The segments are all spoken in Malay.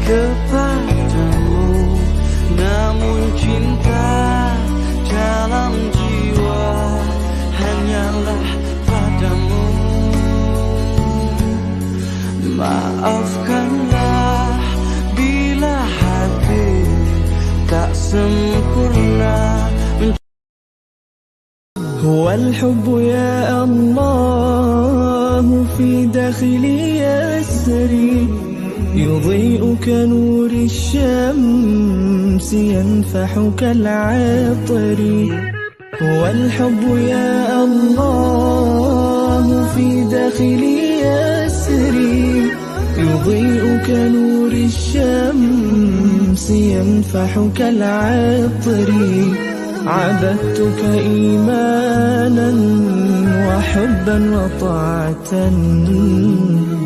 kepadamu, namun cinta dalam jiwa hanyalah padamu. Maafkanlah bila hati tak sempurna. هو الحب يا الله في داخلي يسري، يضيء كنور الشمس ينفح كالعطر. هو الحب يا الله في داخلي يسري، يضيء كنور الشمس ينفح كالعطر. عبدتك إيمانا وحبا وطاعة،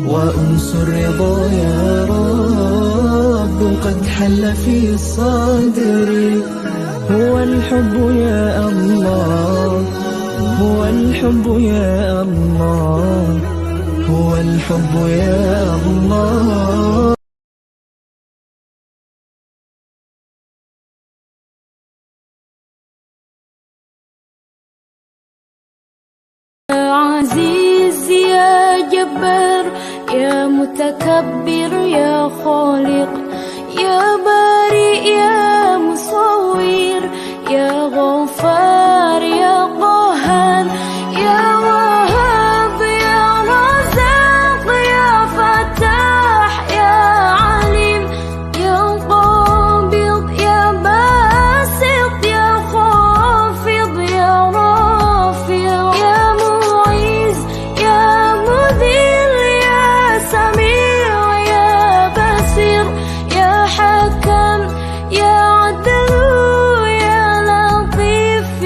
وأنس الرضا يا رب قد حل في صدري. هو الحب يا الله، هو الحب يا الله، هو الحب يا الله. عزيز يا جبار يا متكبر يا خالق يا بارئ يا مصور يا غفار يا قهار يا وهاب يا رزاق يا فتاح يا عليم يا قابض يا باسط يا خافض يا رافع يا معيز يا مذل يا سميع يا بصير يا حكم يا عدل يا لطيف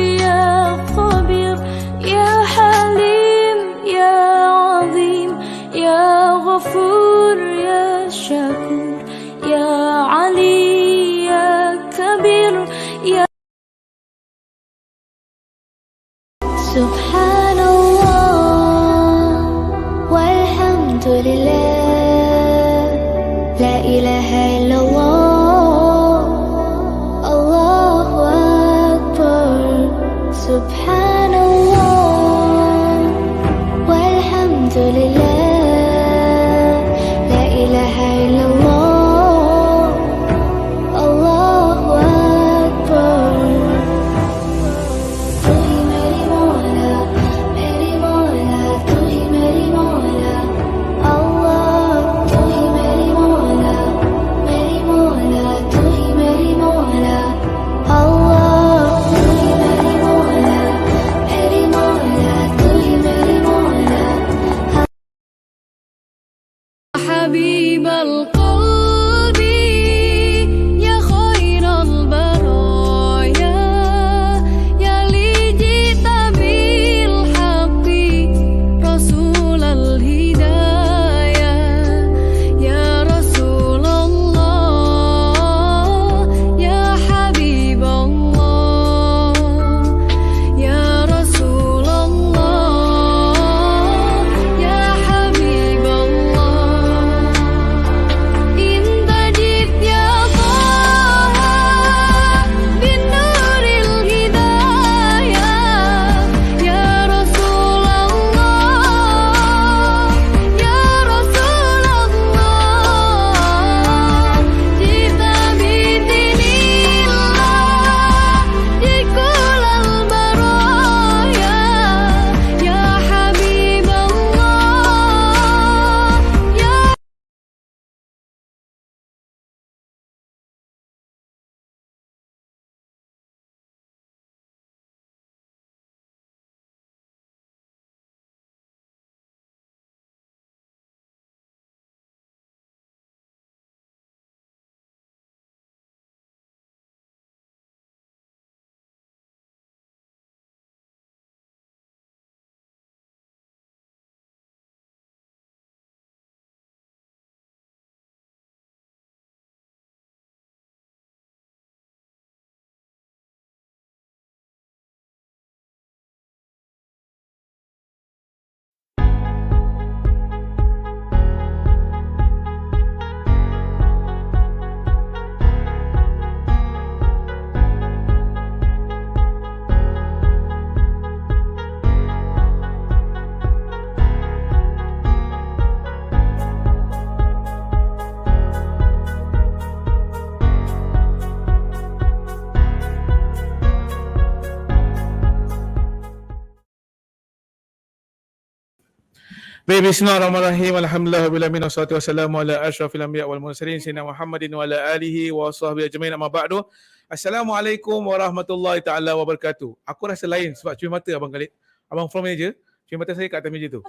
Baik, bismillahirrahmanirrahim. Alhamdulillahirabbil wassalatu wassalamu ala asyrafil anbiya wal mursalin sayyidina Muhammadin wa ala alihi wa sahbihi ajmain. Amma ba'du. Assalamualaikum warahmatullahi taala wabarakatuh. Aku rasa lain sebab curi mata abang Khalid. Abang floor manager, curi mata saya kat atas meja tu.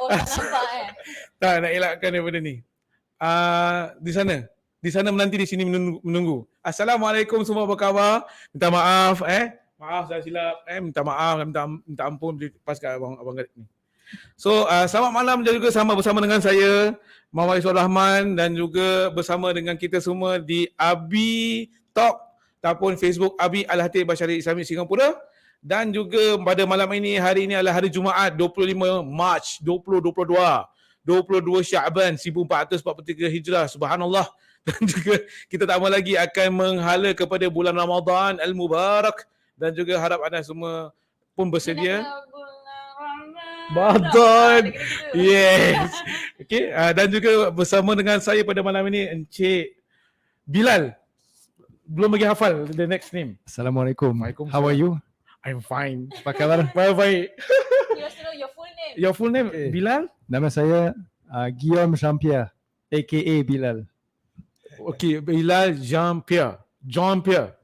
Oh, tak nampak Tak nak elakkan daripada ni. Di sana menanti, di sini menunggu. Assalamualaikum semua, apa khabar? Minta maaf Maaf saya silap minta maaf, minta ampun pas kat abang Khalid ni. So selamat malam juga bersama dengan saya Muhammad Iswar Rahman dan juga bersama dengan kita semua di ABI Talk ataupun Facebook ABI Al-Hatib Basyari Islami Singapura. Dan juga pada malam ini, hari ini adalah hari Jumaat 25 Mac 2022, 22 Syaban 1443 Hijrah. Subhanallah. Dan juga kita tak lama lagi akan menghala kepada bulan Ramadan Al-Mubarak. Dan juga harap anda semua pun bersedia. Betul. Yes. Okay. Dan juga bersama dengan saya pada malam ini Encik Bilal. Belum lagi hafal the next name. Assalamualaikum. Waalaikumsalam. How are you? I'm fine. Apa khabar? Baik. You must know your full name. Your full name Bilal? Nama saya Jeanpierre, aka Bilal. Okay, Bilal Jeanpierre.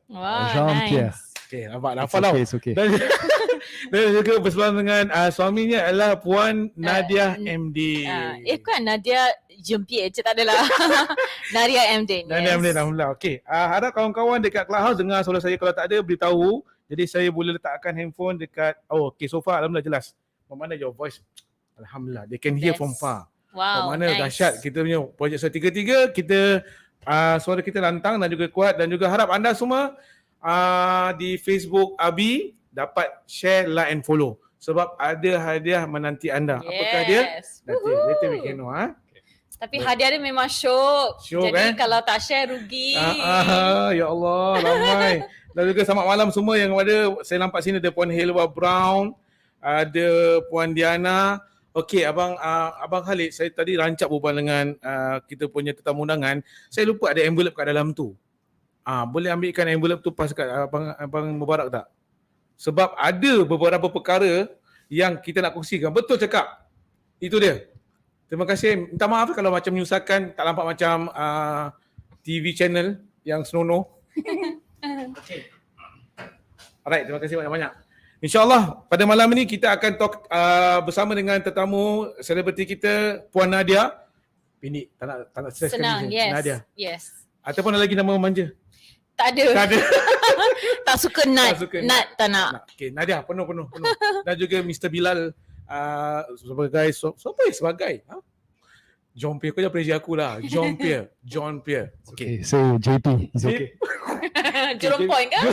Wah, Jeanpierre. nice. Okay, nampak dah hafal tau. It's okay. Dan juga bersama dengan suaminya adalah Puan Nadiah MD. Kan Nadiah Jeanpierre je tak adalah. Nadiah MD. Nadiah MD, alhamdulillah. Okay, harap kawan-kawan dekat Clubhouse dengar suara saya. Kalau tak ada, beritahu. Jadi saya boleh letakkan handphone dekat, okay, so far alhamdulillah jelas. Mana your voice, alhamdulillah, they can hear from far. Wow, Mana nice. dahsyat kita punya projek tiga-tiga, kita suara kita lantang dan juga kuat. Dan juga harap anda semua di Facebook Abi dapat share, like and follow. Sebab ada hadiah menanti anda. Yes. Apakah dia? Later we can know. Tapi hadiah dia memang syok. Syok, Jadi kalau tak share rugi. Ya Allah, ramai. Dan juga selamat malam semua yang ada. Saya nampak sini ada Puan Helwa Brown, ada Puan Diana. Okey, Abang Khalid, saya tadi rancak berbual dengan kita punya tetamu undangan. Saya lupa ada envelope kat dalam tu. Boleh ambilkan envelope tu pas kat Abang Mubarak tak? Sebab ada beberapa perkara yang kita nak kongsikan. Betul cakap. Itu dia. Terima kasih. Minta maaf kalau macam menyusahkan, tak nampak macam TV channel yang senonoh. Okay. Alright, terima kasih banyak-banyak. InsyaAllah pada malam ini kita akan talk bersama dengan tetamu selebriti kita, Puan Nadiah. Ini tak nak stresskan. Senang, yes. Nadiah. Yes. Ataupun ada lagi nama manja? Tak ada. Tak ada. Tak suka Nat. Tak suka Nat tak nak. Okay, Nadiah penuh. Dan juga Mr. Bilal sebagai sebagai Jeanpierre, kau jangan pressure aku lah. Jeanpierre. Okay, so JP, it's okay. Jurong Point kan?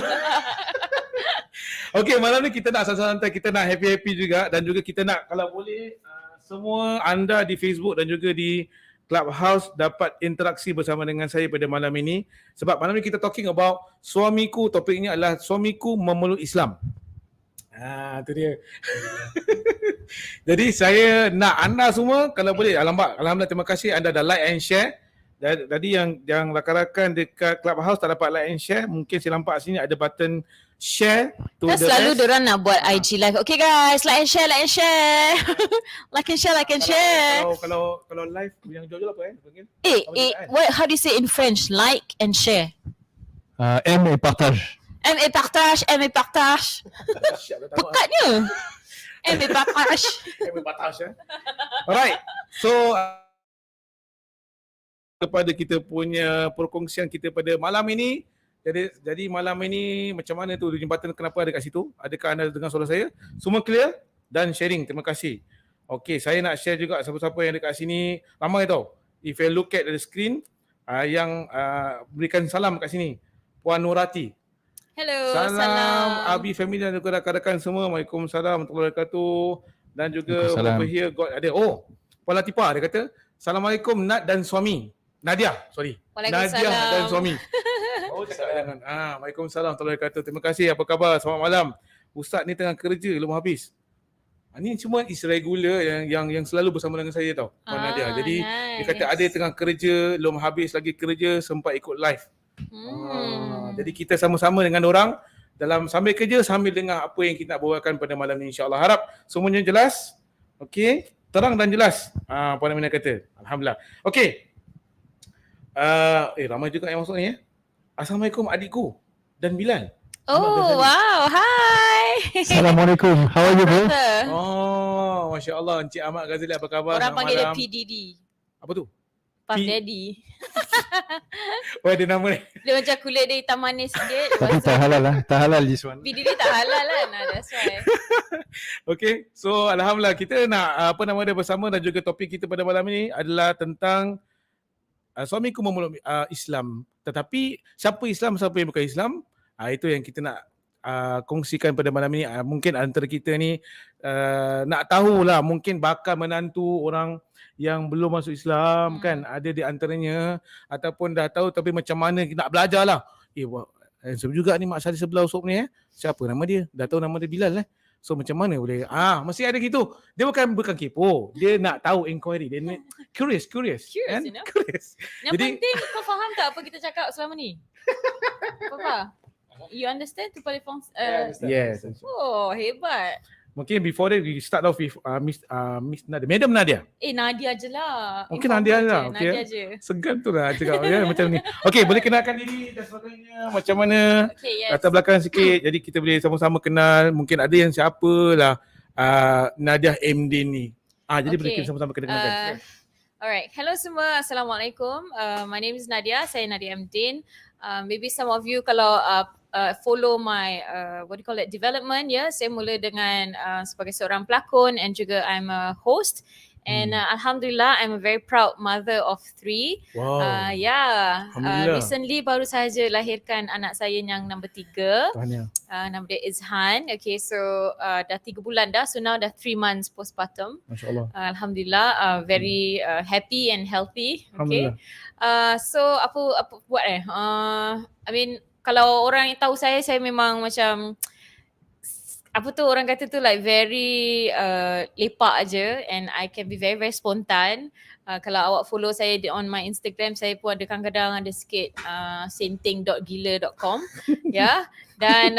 Okay, malam ni kita nak santai-santai, kita nak happy-happy juga. Dan juga kita nak, kalau boleh, semua anda di Facebook dan juga di Clubhouse dapat interaksi bersama dengan saya pada malam ini. Sebab malam ni kita talking about Suamiku. Topiknya adalah Suamiku memeluk Islam. Itu dia. Jadi saya nak anda semua, kalau boleh, alhamdulillah terima kasih anda dah like and share. Tadi yang rakan-rakan dekat Clubhouse tak dapat like and share, mungkin saya nampak sini ada button share to Kan the selalu rest. diorang nak buat IG live. Okay guys, like and share. like and share. Kalau live yang jual apa panggil? How do you say in French? Like and share. Aime et partage. Aime et partage. Pekatnya. Aime et partage. Alright. So kepada kita punya perkongsian kita pada malam ini. Jadi malam ini macam mana tu jembatan, kenapa ada kat situ? Adakah anda dengar suara saya? Semua clear? Dan sharing, terima kasih. Okay, saya nak share juga siapa-siapa yang dekat sini. Ramai tau. If you look at the screen, yang berikan salam kat sini. Puan Nurati. Hello, Salam. Abi family dan juga rakan-rakan semua. Waalaikumsalam warahmatullahi wabarakatuh. Dan juga over here ada Puan Latifah dia kata, Assalamualaikum Nat dan Suami. Nadiah, sorry. Nadiah dan Suami. Jangan. Waalaikumsalam warahmatullahi wabarakatuh. Terima kasih. Apa khabar? Selamat malam. Ustaz ni tengah kerja, belum habis. Ini cuma is regular yang selalu bersama dengan saya tau. Puan Nadiah. Jadi dia kata ada tengah kerja, belum habis lagi kerja, sempat ikut live. Jadi kita sama-sama dengan orang dalam sambil kerja, sambil dengar apa yang kita nak bawakan pada malam ni, insyaAllah. Harap semuanya jelas. Okey. terang dan jelas. Puan Aminah kata. Alhamdulillah. Okey. Ramai juga yang masuk ni ya. Assalamualaikum adikku dan Bilal. Oh, wow. Hi. Assalamualaikum. How are you, bro? Oh, Masya Allah. Encik Ahmad Ghazali apa khabar? Orang Selamat panggil dia malam. PDD. Apa tu? Puff P- Daddy. Oh, ada nama ni. Dia macam kulit dia hitam manis sikit. Tapi tak halal lah. Tak halal this one. PDD tak halal lah. Nah, that's why. Okay, so Alhamdulillah kita nak bersama dan juga topik kita pada malam ini adalah tentang suamiku memeluk Islam. Tetapi siapa Islam, siapa yang bukan Islam, itu yang kita nak kongsikan pada malam ini. Mungkin antara kita ni nak tahulah, mungkin bakal menantu orang yang belum masuk Islam kan, ada di antaranya, ataupun dah tahu tapi macam mana nak belajar lah. Handsome juga ni mak saya sebelah usop ni Siapa nama dia? Dah tahu nama dia Bilal So macam mana boleh? Mesti ada gitu. Dia bukan kepo. Dia nak tahu, inquiry. Dia curious Curious, kan? you know? Curious. Yang penting kau faham tak apa kita cakap selama ni? Apa? You understand tu telefon? Yes. Oh, hebat. Mungkin before that we start off with Miss Nadiah. Madam Nadiah. Nadiah je lah. Mungkin Nadiah lah. Okay. Nadiah je. Segan tu lah cakap macam ni. Okay, boleh kenalkan diri dan sebagainya. Macam mana? Okay, yes. Latar belakang sikit. Jadi kita boleh sama-sama kenal. Mungkin ada yang siapa lah Nadiah MD ni. Jadi boleh kita sama-sama kenalkan. Alright. Hello semua. Assalamualaikum. My name is Nadiah. Saya Nadiah Mdin. Maybe some of you kalau follow my development saya mula dengan sebagai seorang pelakon and juga I'm a host and alhamdulillah I'm a very proud mother of 3. Wow. Recently baru sahaja lahirkan anak saya yang nombor 3. Nama dia Izhan. Okay, so dah 3 bulan dah, so now dah 3 months postpartum. Masya-Allah. Alhamdulillah, very happy and healthy. Okay. So apa buat I mean kalau orang yang tahu saya memang macam orang kata tu like very lepak aje and I can be very very spontan. Kalau awak follow saya on my Instagram, saya pun ada kadang-kadang ada sikit senting.gila.com dan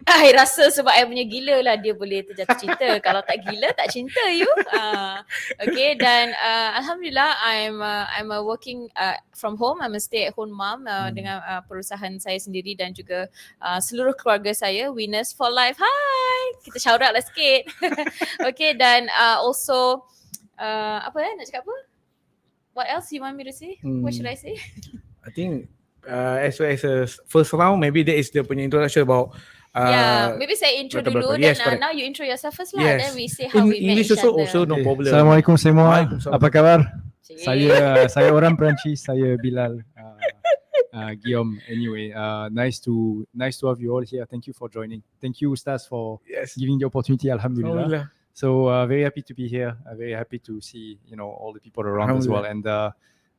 I rasa sebab I punya gila lah dia boleh terjatuh cinta. Kalau tak gila tak cinta you. Okay, dan alhamdulillah I'm a working from home. I'm a stay at home mom dengan perusahaan saya sendiri dan juga seluruh keluarga saya Winners for Life. Hi. Kita shout out lah sikit. Okay, dan also nak cakap apa? What else you want me to say? What should I say? I think as well as a first round, maybe that is the punya introduction about maybe saya intro dulu yes, dan now you intro yourself first lah. Then we say how in we met English each other. also no problem. Assalamualaikum semua. Waalaikumsalam. Apa khabar? Cik. Saya orang Perancis, saya Bilal. Guillaume. Anyway, nice to have you all here. Thank you for joining. Thank you, Ustaz, for giving the opportunity. Alhamdulillah. So very happy to be here. Very happy to see all the people around as well. And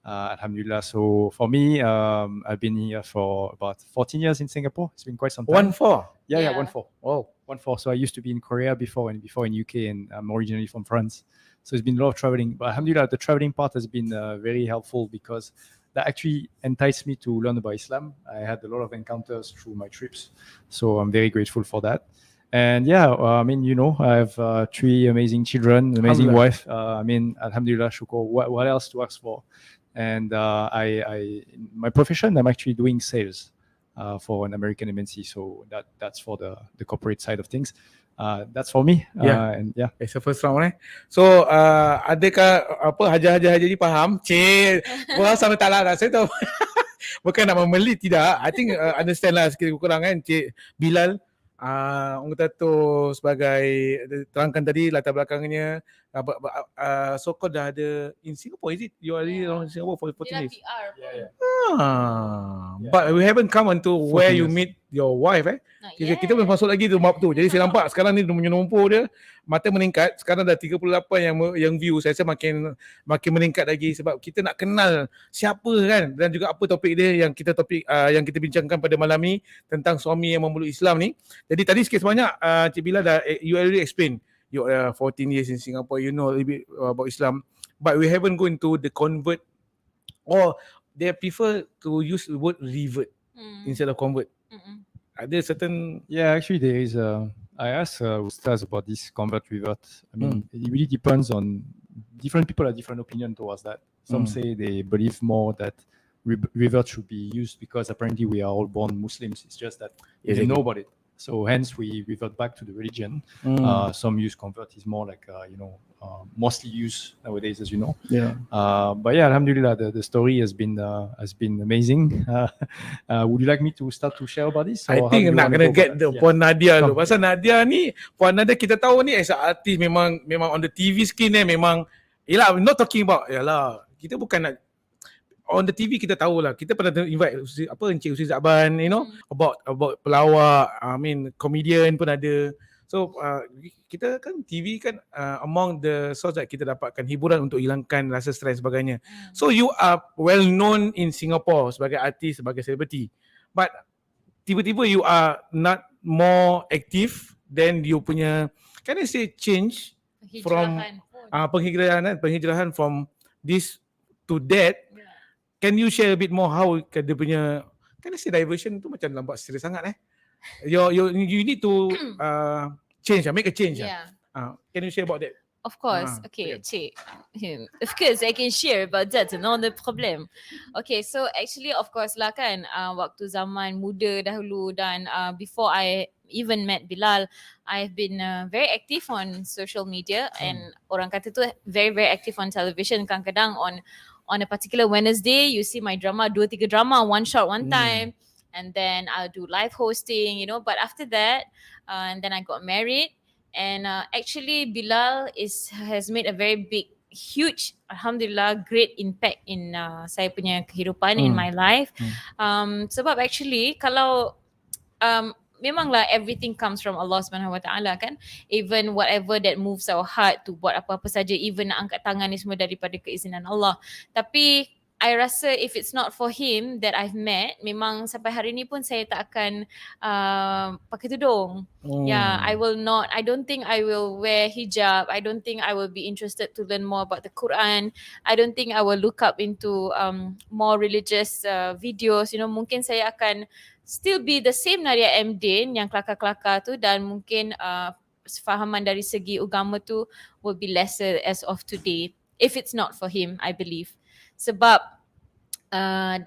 alhamdulillah. So for me, I've been here for about 14 years in Singapore. It's been quite some time. 1-4. Yeah, 1-4. Wow. 1-4. So I used to be in Korea before and in UK, and I'm originally from France. So it's been a lot of traveling. But alhamdulillah, the traveling part has been very helpful because that actually enticed me to learn about Islam. I had a lot of encounters through my trips. So I'm very grateful for that. And I mean, I have 3 amazing children, amazing wife. I mean, alhamdulillah, shukr. What else to ask for? And I my profession, I'm actually doing sales for an American MNC. So that's for the corporate side of things. That's for me. It's the first round So adakah hajar-hajar ni faham? Bukan sama tak lah. Saya tahu. Bukan nak memelit, tidak. I think understand lah sikit kurang kan. Cik Bilal, orang kata tu sebagai terangkan tadi latar belakangnya. So kau dah ada in Singapore, is it? You are in Singapore for 14 days? But we haven't come onto where you meet your wife Kita belum masuk lagi tu map tu. Jadi saya nampak sekarang ni dia menyumpur dia mata meningkat. Sekarang dah 38 yang view. Saya rasa makin meningkat lagi sebab kita nak kenal siapa kan, dan juga apa topik dia yang kita bincangkan pada malam ni tentang suami yang memeluk Islam ni. Jadi tadi sikit sebanyak Cik Bilal dah you already explain you 14 years in Singapore, you know a little bit about Islam, but we haven't gone to the convert, or they prefer to use the word revert instead of convert. Ada certain actually there is I asked Ustaz about this convert revert. I mean, it really depends on different people have different opinion towards that. Some say they believe more that revert should be used because apparently we are all born Muslims. It's just that we didn't know about it. So hence we revert back to the religion. Some use convert is more like mostly used nowadays, as you know. Yeah. But yeah, Alhamdulillah, the story has been amazing. Would you like me to start to share about this? I Or how think do you nak wanna kena go get about the that? Puan Nadiah tu. Come. Pasal Nadiah ni, Puan Nadiah kita tahu ni as a artist memang on the TV screen memang, yelah, we're not talking about, yalah, kita bukan nak, on the TV kita tahu lah, kita pernah invite Encik Usi Zakban, you know, about pelawak, I mean comedian pun ada. So kita kan TV kan among the source that kita dapatkan hiburan untuk hilangkan rasa stres sebagainya. So you are well known in Singapore sebagai artis, sebagai selebriti, but tiba-tiba you are not more active than you punya, can I say change from penghijrahan from this to that. Can you share a bit more how dia punya, can I say diversion tu macam nampak serius sangat you need to change, make a change. Can you share about that? Of course. Okay, cik. Of course, I can share about that. No the problem. Okay, so actually of course lah kan, waktu zaman muda dahulu dan before I even met Bilal, I've been very active on social media and orang kata tu very very active on television. Kadang-kadang on a particular Wednesday, you see my drama, 2-3 drama, one shot, one time. And then I'll do live hosting, you know. But after that, and then I got married. And actually Bilal has made a very big, huge, alhamdulillah, great impact in saya punya kehidupan, in my life. Sebab actually kalau memanglah everything comes from Allah Subhanahu Wa Taala kan. Even whatever that moves our heart to buat apa-apa saja, even nak angkat tangan ni semua daripada keizinan Allah. Tapi I rasa if it's not for him that I've met, memang sampai hari ni pun saya tak akan pakai tudung. Yeah, I don't think I will wear hijab. I don't think I will be interested to learn more about the Quran. I don't think I will look up into more religious videos. You know, mungkin saya akan still be the same Nadiah M. Din yang kelakar-kelakar tu, dan mungkin fahaman dari segi agama tu will be lesser as of today if it's not for him, I believe. Sebab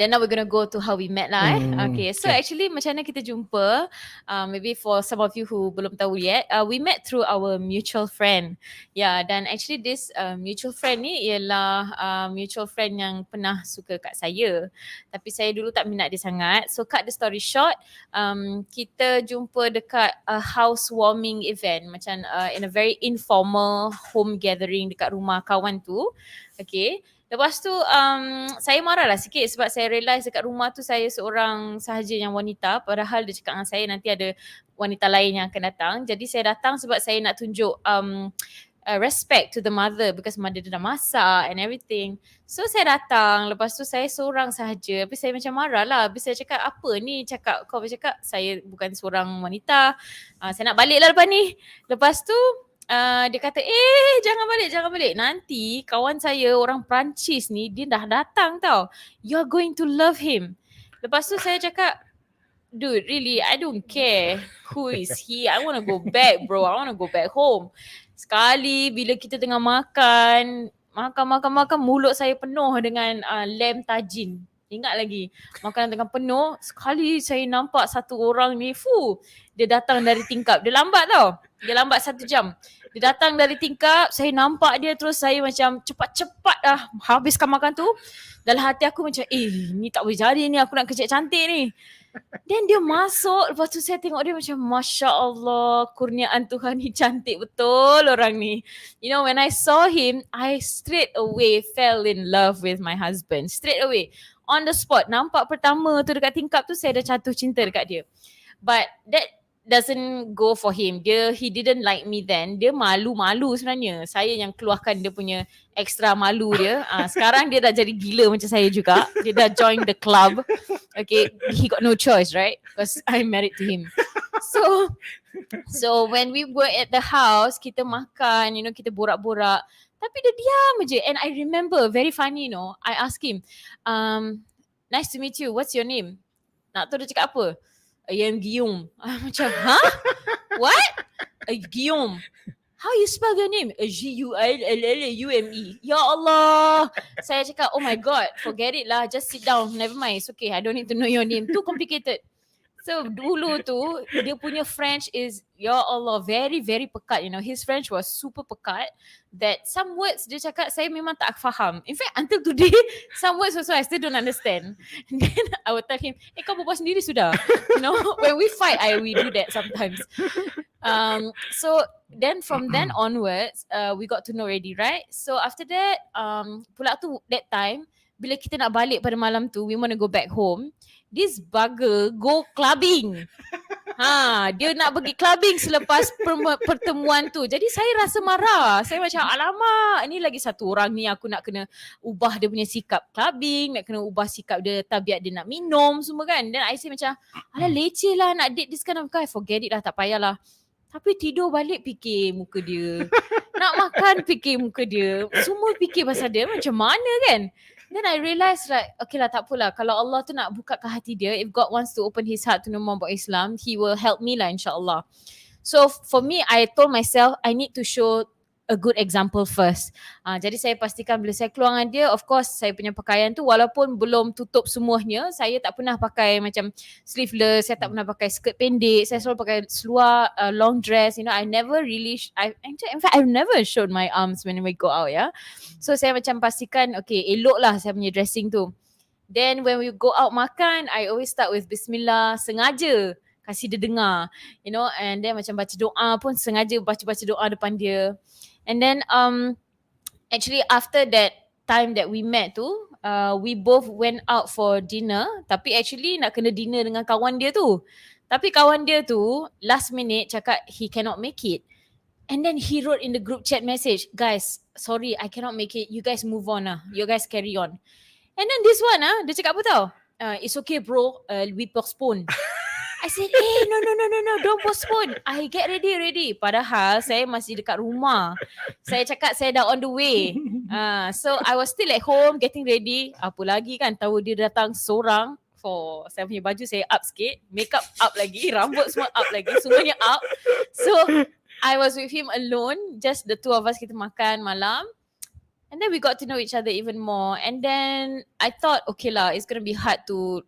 then now we're gonna go to how we met lah. Okay, so actually macam mana kita jumpa, maybe for some of you who belum tahu yet, we met through our mutual friend. Yeah, dan actually this mutual friend ni ialah mutual friend yang pernah suka kat saya, tapi saya dulu tak minat dia sangat. So cut the story short, kita jumpa dekat a housewarming event, macam in a very informal home gathering dekat rumah kawan tu. Okay, lepas tu saya marahlah sikit sebab saya realise dekat rumah tu saya seorang sahaja yang wanita, padahal dia cakap dengan saya nanti ada wanita lain yang akan datang. Jadi saya datang sebab saya nak tunjuk respect to the mother because mother dia dah masak and everything. So saya datang, lepas tu saya seorang sahaja, tapi saya macam marah lah. Habis saya cakap, apa ni? Kau cakap saya bukan seorang wanita, saya nak balik lah lepas ni. Lepas tu dia kata, jangan balik. Nanti kawan saya orang Perancis ni, dia dah datang tau. You're going to love him. Lepas tu saya cakap, dude, really, I don't care who is he. I want to go back, bro. I want to go back home. Sekali bila kita tengah makan, mulut saya penuh dengan lamb tajin. Ingat lagi, makanan tengah penuh. Sekali saya nampak satu orang ni, dia datang dari tingkap. Dia lambat tau. Dia lambat 1 jam. Dia datang dari tingkap, saya nampak dia, terus saya macam cepat-cepat habiskan makan tu. Dalam hati aku macam, ni tak boleh jadi ni, aku nak kerja cantik ni. Then dia masuk, lepas tu saya tengok dia macam, Masya Allah, kurniaan Tuhan ni, cantik betul orang ni. You know, when I saw him, I straight away fell in love with my husband. Straight away. On the spot. Nampak pertama tu dekat tingkap tu, saya dah jatuh cinta dekat dia. But that doesn't go for him. He didn't like me then. Dia malu-malu sebenarnya. Saya yang keluarkan dia punya extra malu dia. Sekarang dia dah jadi gila macam saya juga. Dia dah join the club. Okay, he got no choice, right? Because I'm married to him. So when we were at the house, kita makan, you know, kita borak-borak. Tapi dia diam je. And I remember, very funny, you know, I asked him, nice to meet you, what's your name? Nak tahu dia cakap apa? I am Guillaume. Macam, huh? What? Guillaume. How you spell your name? Guillume. Ya Allah. Saya cakap, oh my God, forget it lah. Just sit down. Never mind. It's okay. I don't need to know your name. Too complicated. So dulu tu, dia punya French is, ya Allah, very, very pekat. You know, his French was super pekat. That some words dia cakap, saya memang tak faham. In fact, until today, some words also I still don't understand. And then I would tell him, kau berbual sendiri sudah. You know, when we fight, we do that sometimes. So then from then onwards, we got to know already, right? So after that, pula tu that time, bila kita nak balik pada malam tu, we want to go back home. This bugger go clubbing. Dia nak pergi clubbing selepas pertemuan tu. Jadi saya rasa marah. Saya macam, alamak, ni lagi satu orang ni aku nak kena ubah dia punya sikap clubbing, nak kena ubah sikap dia, tabiat dia nak minum semua kan. Dan I say macam, alah leceh lah nak date this kind of guy, forget it lah, tak payahlah. Tapi tidur balik fikir muka dia. Nak makan fikir muka dia. Semua fikir pasal dia, macam mana kan. Then I realised like, okay lah, tak apalah. Kalau Allah tu nak bukakan hati dia, if God wants to open his heart to know more about Islam, he will help me lah, insyaAllah. So for me, I told myself, I need to show a good example first. Jadi saya pastikan bila saya keluar dengan dia, of course saya punya pakaian tu walaupun belum tutup semuanya, saya tak pernah pakai macam sleeveless, saya tak pernah pakai skirt pendek, saya selalu pakai seluar, long dress, you know, I never really, in fact I've never showed my arms when we go out, yeah. So saya macam pastikan, okay, elok lah saya punya dressing tu. Then when we go out makan, I always start with Bismillah, sengaja kasih dia dengar, you know, and then macam baca doa pun sengaja baca doa depan dia. And then actually after that time that we met tu, we both went out for dinner. Tapi actually nak kena dinner dengan kawan dia tu. Tapi kawan dia tu last minute cakap he cannot make it. And then he wrote in the group chat message, guys, sorry I cannot make it. You guys move on lah. You guys carry on. And then this one dia cakap apa tau? It's okay bro, we postpone. I said, no, don't postpone. I get ready. Padahal saya masih dekat rumah. Saya cakap saya dah on the way. So I was still at home getting ready. Apa lagi kan, tahu dia datang seorang. For saya punya baju saya up sikit, makeup up lagi, rambut semua up lagi, semuanya up. So I was with him alone, just the two of us, kita makan malam. And then we got to know each other even more. And then I thought, okay lah, it's going to be hard to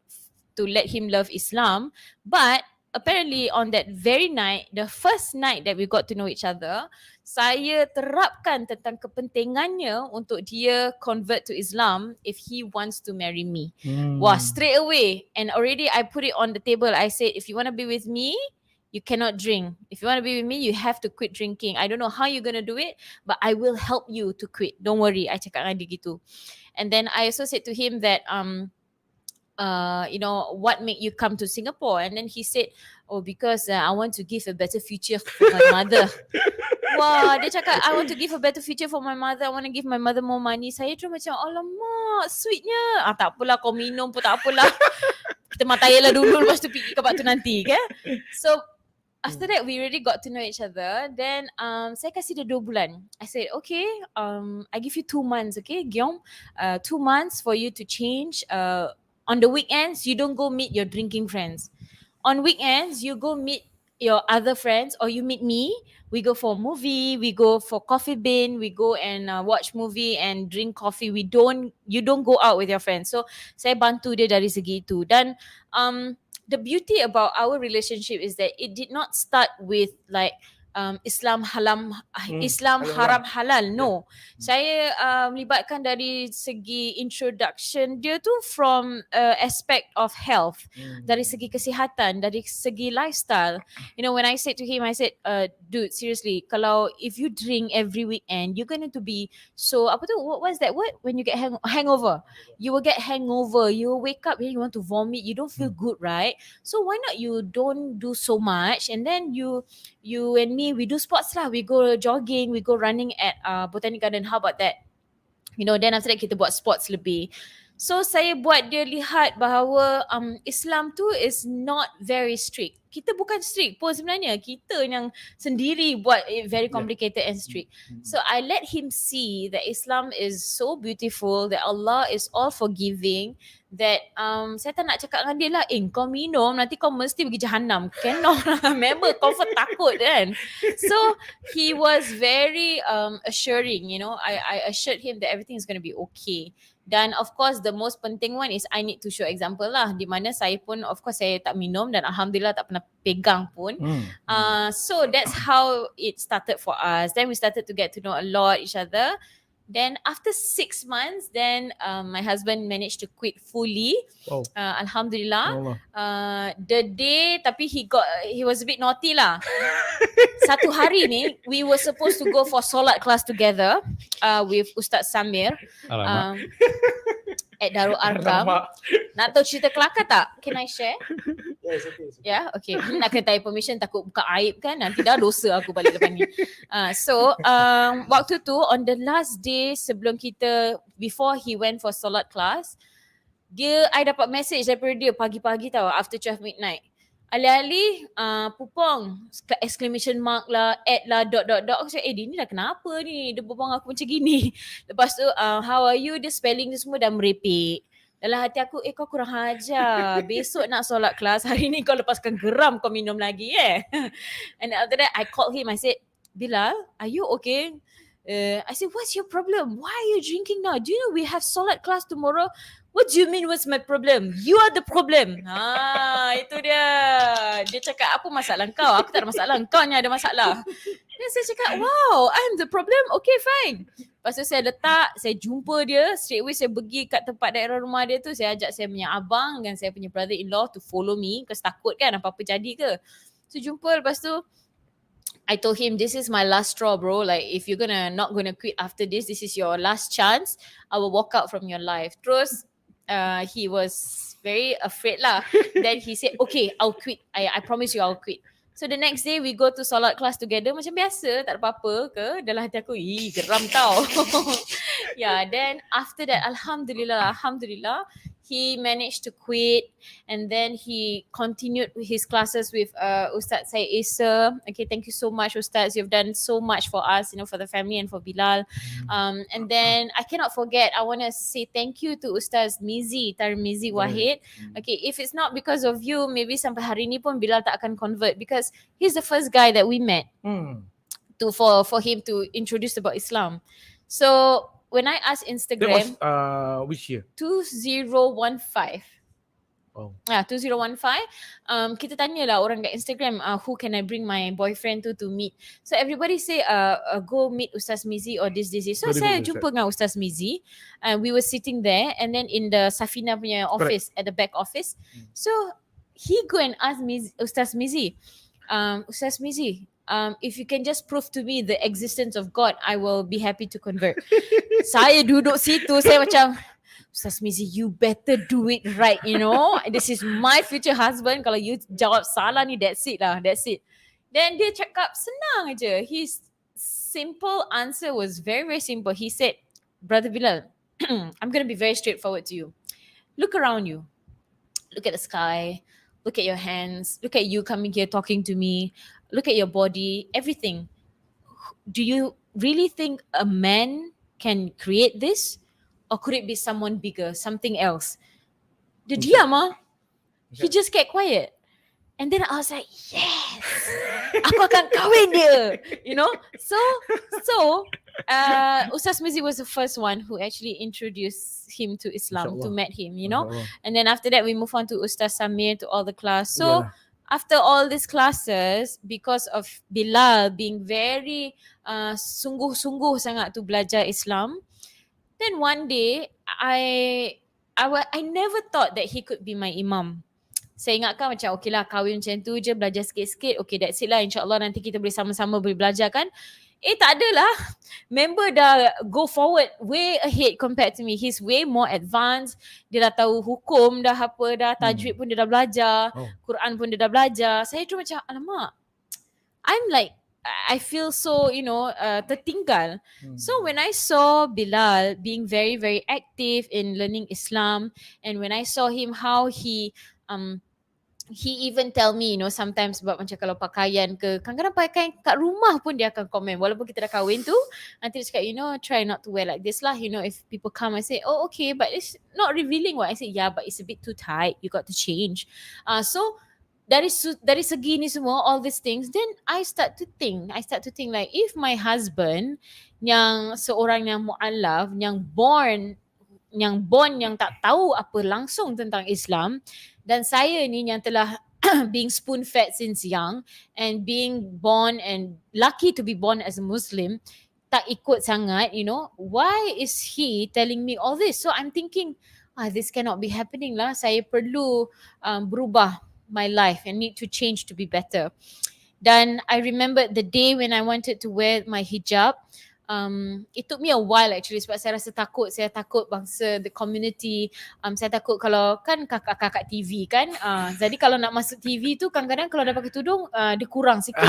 let him love Islam. But apparently on that very night, the first night that we got to know each other, saya terapkan tentang kepentingannya untuk dia convert to Islam if he wants to marry me. Wah, straight away. And already I put it on the table. I said, if you want to be with me, you cannot drink. If you want to be with me, you have to quit drinking. I don't know how you're going to do it, but I will help you to quit. Don't worry. I cakap dengan dia gitu. And then I also said to him that, you know, what made you come to Singapore? And then he said, oh, because I want to give a better future for my mother. Wah, dia cakap, I want to give a better future for my mother. I want to give my mother more money. Saya terus macam, alamak, sweetnya. Tak apalah, kau minum pun tak apalah. Kita matayalah dulu, lepas tu pergi ke batu nanti, kan? So, after that, we really got to know each other. Then, saya kasih dia 2 bulan. I said, okay, I give you 2 months, okay, Guillaume? 2 months for you to change. On the weekends, you don't go meet your drinking friends. On weekends, you go meet your other friends or you meet me. We go for a movie, we go for coffee bean, we go and watch movie and drink coffee. You don't go out with your friends. So, saya bantu dia dari segi itu. Dan the beauty about our relationship is that it did not start with like Islam haram halal. No. Saya melibatkan dari segi introduction dia tu from aspect of health, dari segi kesihatan, dari segi lifestyle. You know, when I said to him, I said, dude, seriously, kalau if you drink every weekend, you're going to be so, apa tu, what's that word? When you get hangover. You will get hangover. You will wake up and you want to vomit. You don't feel good, right? So why not you don't do so much, and then you and me, we do sports lah. We go jogging, we go running at Botanic Garden. How about that? You know, then after that kita buat sports lebih. So saya buat dia lihat bahawa Islam tu is not very strict. Kita bukan strict pun sebenarnya. Kita yang sendiri buat it very complicated and strict. So I let him see that Islam is so beautiful, that Allah is all forgiving, that saya tak nak cakap dengan dia lah, kau minum nanti kau mesti pergi Jahannam. Cannot lah. Member confirm takut kan. So he was very assuring, you know. I assured him that everything is going to be okay. Dan of course the most penting one is I need to show example lah, di mana saya pun of course saya tak minum dan alhamdulillah tak pernah pegang pun. So that's how it started for us. Then we started to get to know a lot each other. Then after 6 months, then my husband managed to quit fully. Alhamdulillah. The day, tapi he was a bit naughty lah. Satu hari ni, we were supposed to go for solat class together with Ustaz Samir at Darul Arkam. Nak tahu cerita kelakar tak? Can I share? Yeah, okay. Nak kena tanya permission, takut buka aib kan. Nanti dah dosa aku balik depan ni. So, waktu tu on the last day sebelum kita, before he went for solat class, I dapat message daripada dia pagi-pagi tau, after 12 midnight. Alih-alih Pupong, exclamation mark lah, add lah, dot. Aku cakap, dia ni dah kenapa ni? Dia berbual aku macam gini. Lepas tu, how are you? Dia spelling dia semua dah merepek. Dalam hati aku, kau kurang ajar. Besok nak solat kelas, hari ni kau lepaskan geram kau minum lagi And after that, I called him. I said, Bilal, are you okay? I said, what's your problem? Why are you drinking now? Do you know we have solat class tomorrow? What do you mean what's my problem? You are the problem. Itu dia. Dia cakap, apa masalah kau? Aku tak ada masalah. Kau ni ada masalah. Dan saya cakap, wow, I'm the problem? Okay, fine. Lepas tu saya letak, saya jumpa dia. Straight away saya pergi kat tempat daerah rumah dia tu. Saya ajak saya punya abang dan saya punya brother-in-law to follow me. Because takut kan apa-apa jadi ke. So jumpa, lepas tu I told him, this is my last straw, bro. Like, if you're not gonna quit after this is your last chance. I will walk out from your life. Terus, he was very afraid lah. Then he said, okay, I'll quit. I promise you I'll quit. So the next day, we go to solat class together. Macam biasa, tak ada apa-apa ke. Dalam hati aku, geram tau. Yeah, then after that, Alhamdulillah, he managed to quit, and then he continued his classes with Ustaz Syed Isa. Okay, thank you so much, Ustaz. You've done so much for us, for the family and for Bilal. And then I cannot forget, I want to say thank you to Ustaz Mizi, Tarmizi Wahid. Okay, if it's not because of you, maybe sampai hari ni pun Bilal tak akan convert, because he's the first guy that we met for him to introduce about Islam. So when I asked Instagram, that was which year? 2015. Oh. 2015. Kita tanyalah orang kat Instagram, who can I bring my boyfriend to meet? So everybody say, go meet Ustaz Mizi or this. So saya jumpa dengan Ustaz Mizi, and we were sitting there, and then in the Safina punya office, at the back office. So he go and ask Ustaz Mizi, Ustaz Mizi, if you can just prove to me the existence of God, I will be happy to convert. Saya duduk situ, saya macam, Ustaz Mizi, you better do it right, This is my future husband. Kalau you jawab salah ni, that's it lah, that's it. Then dia cakap, senang aja. His simple answer was very, very simple. He said, Brother Bilal, I'm going to be very straightforward to you. Look around you. Look at the sky. Look at your hands. Look at you coming here talking to me. Look at your body, everything. Do you really think a man can create this? Or could it be someone bigger, something else? Dia diam He just kept quiet. And then I was like, yes, aku akan kahwin dia. So Ustaz Mizi was the first one who actually introduced him to Islam, to met him, And then after that, we move on to Ustaz Samir, to all the class. So after all these classes, because of Bilal being very sungguh-sungguh sangat to belajar Islam, then one day I never thought that he could be my imam. Saya ingatkan macam okay lah, kahwin macam tu je, belajar sikit-sikit, okay that's it lah, insyaAllah nanti kita boleh sama-sama boleh belajar kan. Tak adalah. Member dah go forward way ahead compared to me. He's way more advanced. Dia dah tahu hukum dah apa dah, tajwid pun dia dah belajar, Quran pun dia dah belajar. Saya tu macam, alamak, I'm like I feel so, tertinggal. So when I saw Bilal being very, very active in learning Islam, and when I saw him how he even tell me, sometimes buat macam kalau pakaian ke, kadang-kadang pakaian kat rumah pun dia akan komen. Walaupun kita dah kahwin tu, nanti dia cakap, try not to wear like this lah. If people come, I say, oh, okay, but it's not revealing what I say. Yeah, but it's a bit too tight. You got to change. So, dari segi ni semua, all these things, then I start to think like, if my husband yang seorang yang mu'alaf, yang born yang tak tahu apa langsung tentang Islam, dan saya ni yang telah being spoon fed since young and being born and lucky to be born as a Muslim, tak ikut sangat, why is he telling me all this? So I'm thinking, this cannot be happening lah. Saya perlu berubah my life and need to change to be better. Dan I remember the day when I wanted to wear my hijab. It took me a while actually, sebab saya rasa takut. Saya takut bangsa, the community. Saya takut kalau kan kakak-kakak TV kan. Jadi kalau nak masuk TV tu kadang-kadang kalau dah pakai tudung, dia kurang sikit.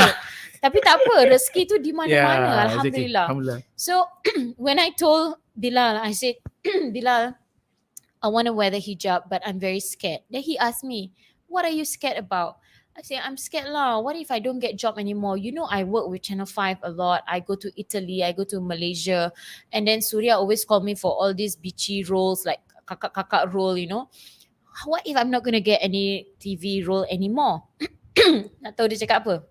Tapi tak apa, rezeki tu di mana-mana. Alhamdulillah. So when I told Bilal, I said, Bilal, I want to wear the hijab but I'm very scared. Then he asked me, what are you scared about? I say, I'm scared lah. What if I don't get job anymore? I work with Channel 5 a lot. I go to Italy, I go to Malaysia. And then Surya always call me for all these bitchy roles, like kakak-kakak role, What if I'm not going to get any TV role anymore? Nak tahu dia cakap apa?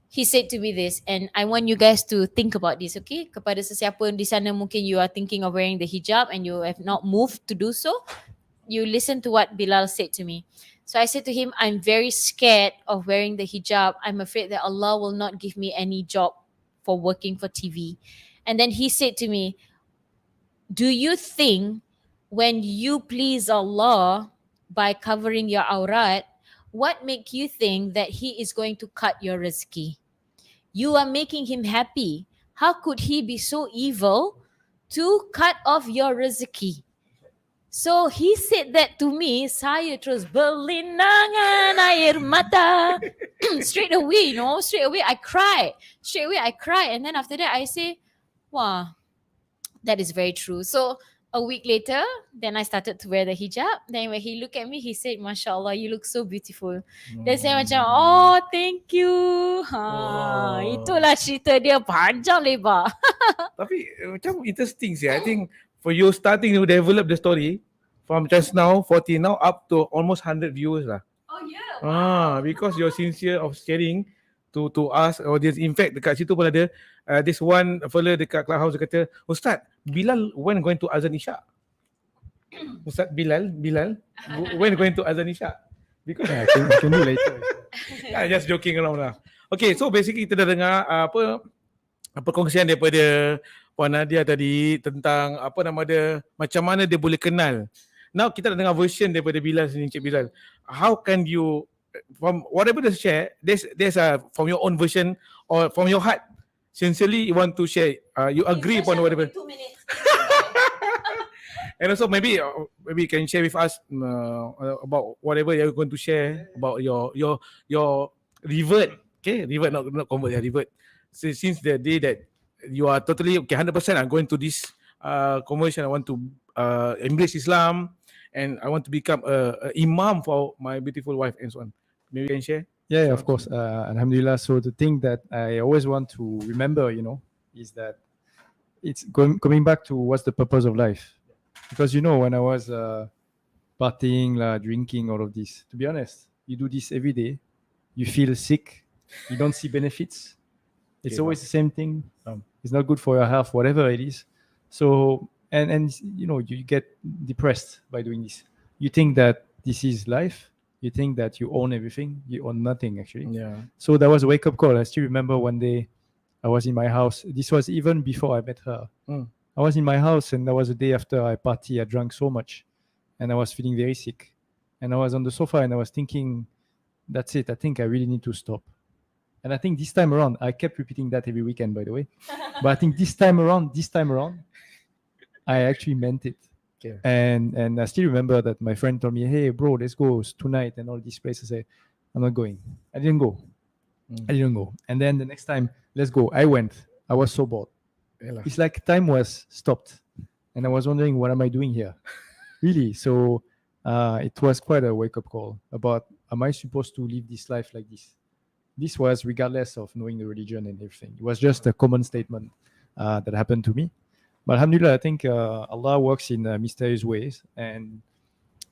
He said to me this, and I want you guys to think about this, okay? Kepada sesiapa di sana mungkin you are thinking of wearing the hijab and you have not moved to do so, you listen to what Bilal said to me. So I said to him, I'm very scared of wearing the hijab. I'm afraid that Allah will not give me any job for working for TV. And then he said to me, do you think when you please Allah by covering your aurat, what make you think that he is going to cut your rizki? You are making him happy. How could he be so evil to cut off your rizki? So he said that to me, saya terus berlinangan air mata. Straight away I cry. And then after that I say, wow, that is very true. So a week later, then I started to wear the hijab. Then when he looked at me, he said, Masya Allah, you look so beautiful. Then saya macam, oh, thank you. Itulah cerita dia, panjang lebar. Tapi macam interesting sih. I think for you starting to develop the story from just now 40 now up to almost 100 viewers lah. Oh yeah. Wow. Because you're sincere of sharing to us audience. In fact dekat situ pun ada this one fella dekat clubhouse dia kata, Ustaz, Bilal when going to azan Isya? Ustaz Bilal when going to azan Isya? Because I can do later. just joking around lah. Okay, so basically kita dah dengar perkongsian daripada Puan Nadiah tadi tentang macam mana dia boleh kenal. Now kita dah dengar version daripada Bilal sini, Encik Bilal. How can you, from whatever they share, there's from your own version or from your heart, sincerely you want to share, you agree upon whatever. 2 minutes. And also maybe you can share with us about whatever you're going to share about your revert. Okay, revert, not convert, revert. So, since the day that you are totally okay, 100% I'm going to this conversion, I want to embrace Islam and I want to become a imam for my beautiful wife and so on. Maybe you can share? Yeah, of course. Alhamdulillah. So the thing that I always want to remember, is that it's coming back to what's the purpose of life. Because, when I was partying, drinking, all of this, to be honest, you do this every day, you feel sick, you don't see benefits. It's always the same thing. It's not good for your health, whatever it is. So, and you get depressed by doing this. You think that this is life. You think that you own everything. You own nothing, actually. Yeah. So that was a wake-up call. I still remember one day I was in my house. This was even before I met her. I was in my house, and that was the day after I party. I drank so much, and I was feeling very sick. And I was on the sofa, and I was thinking, that's it. I think I really need to stop. And I think this time around, I kept repeating that every weekend, by the way. But I think this time around, I actually meant it. Okay. And I still remember that my friend told me, hey, bro, let's go tonight and all these places. I said, I'm not going. I didn't go. I didn't go. And then the next time, let's go. I went. I was so bored. Yalah. It's like time was stopped, and I was wondering, what am I doing here? Really? So it was quite a wake-up call about, am I supposed to live this life like this? This was regardless of knowing the religion and everything. It was just a common statement that happened to me. But alhamdulillah, I think Allah works in mysterious ways. And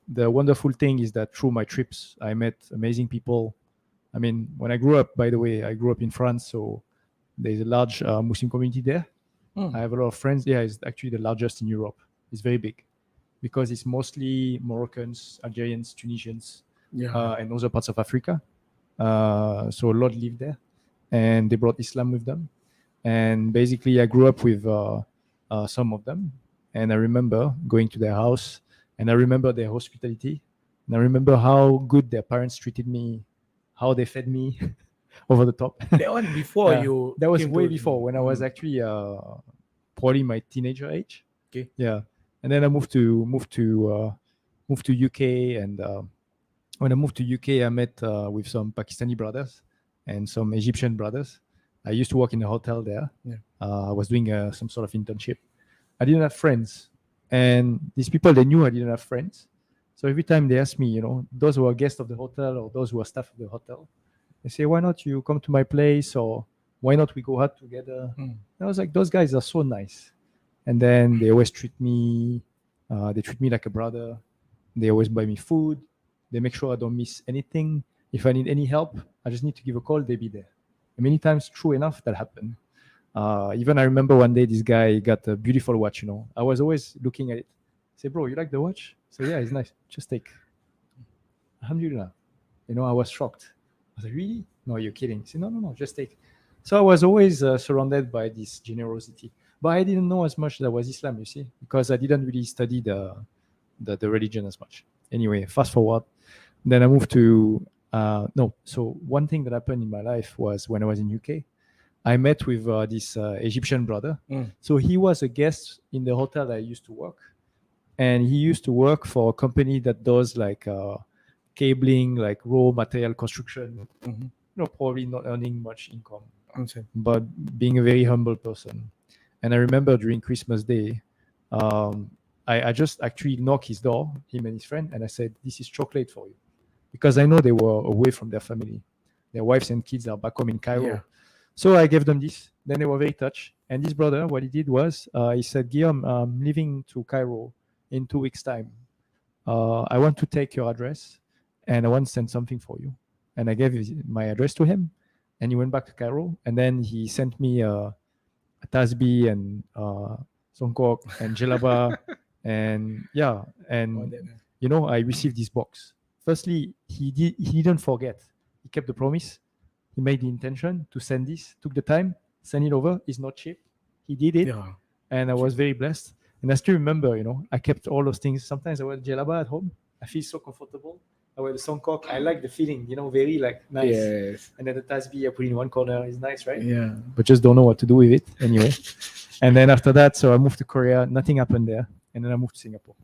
the wonderful thing is that through my trips, I met amazing people. I mean, when I grew up, by the way, I grew up in France, so there's a large Muslim community there. I have a lot of friends. Yeah, it's actually the largest in Europe. It's very big because it's mostly Moroccans, Algerians, Tunisians, and other parts of Africa. So a lot live there, and they brought Islam with them. And basically, I grew up with some of them, and I remember going to their house, and I remember their hospitality, and I remember how good their parents treated me, how they fed me over the top. That one before you. That was came way to- before, when I was actually probably my teenager age. Okay. Yeah, and then I moved to UK, and when I moved to UK, I met with some Pakistani brothers and some Egyptian brothers. I used to work in a hotel there. Yeah. I was doing some sort of internship. I didn't have friends, and these people, they knew I didn't have friends. So every time they asked me, you know, those who are guests of the hotel or those who are staff of the hotel, they say, why not you come to my place, or why not we go out together? And I was like, those guys are so nice. And then they always treat me, they treat me like a brother. They always buy me food. They make sure I don't miss anything. If I need any help, I just need to give a call, they'll be there. And many times, true enough, that happened. Even I remember one day, this guy got a beautiful watch, you know. I was always looking at it. Say, bro, you like the watch? So yeah, it's nice. Just take. Alhamdulillah. You know, I was shocked. I was like, really? No, you're kidding. Say, no, just take. So I was always surrounded by this generosity. But I didn't know as much that was Islam, you see, because I didn't really study the religion as much. Anyway, fast forward. Then I moved to, so one thing that happened in my life was when I was in UK, I met with this Egyptian brother. So he was a guest in the hotel that I used to work. And he used to work for a company that does like cabling, like raw material construction. You know, probably not earning much income, but being a very humble person. And I remember during Christmas Day, I just actually knocked his door, him and his friend, and I said, this is chocolate for you. Because I know they were away from their family. Their wives and kids are back home in Cairo. Yeah. So I gave them this. Then they were very touched. And this brother, what he did was, he said, Guillaume, I'm leaving to Cairo in 2 weeks' time. I want to take your address and I want to send something for you. And I gave my address to him, and he went back to Cairo. And then he sent me a tasbih and songkok and jalaba. And yeah, and you know, I received this box. Firstly, he didn't forget. He kept the promise. He made the intention to send this, took the time, send it over. It's not cheap. He did it. Yeah. And I was very blessed. And I still remember, you know, I kept all those things. Sometimes I wear jalaba at home. I feel so comfortable. I wear the songkok. I like the feeling, you know, very like nice. Yes. And then the tasbih I put in one corner is nice, right? Yeah. But just don't know what to do with it anyway. And then after that, so I moved to Korea. Nothing happened there. And then I moved to Singapore.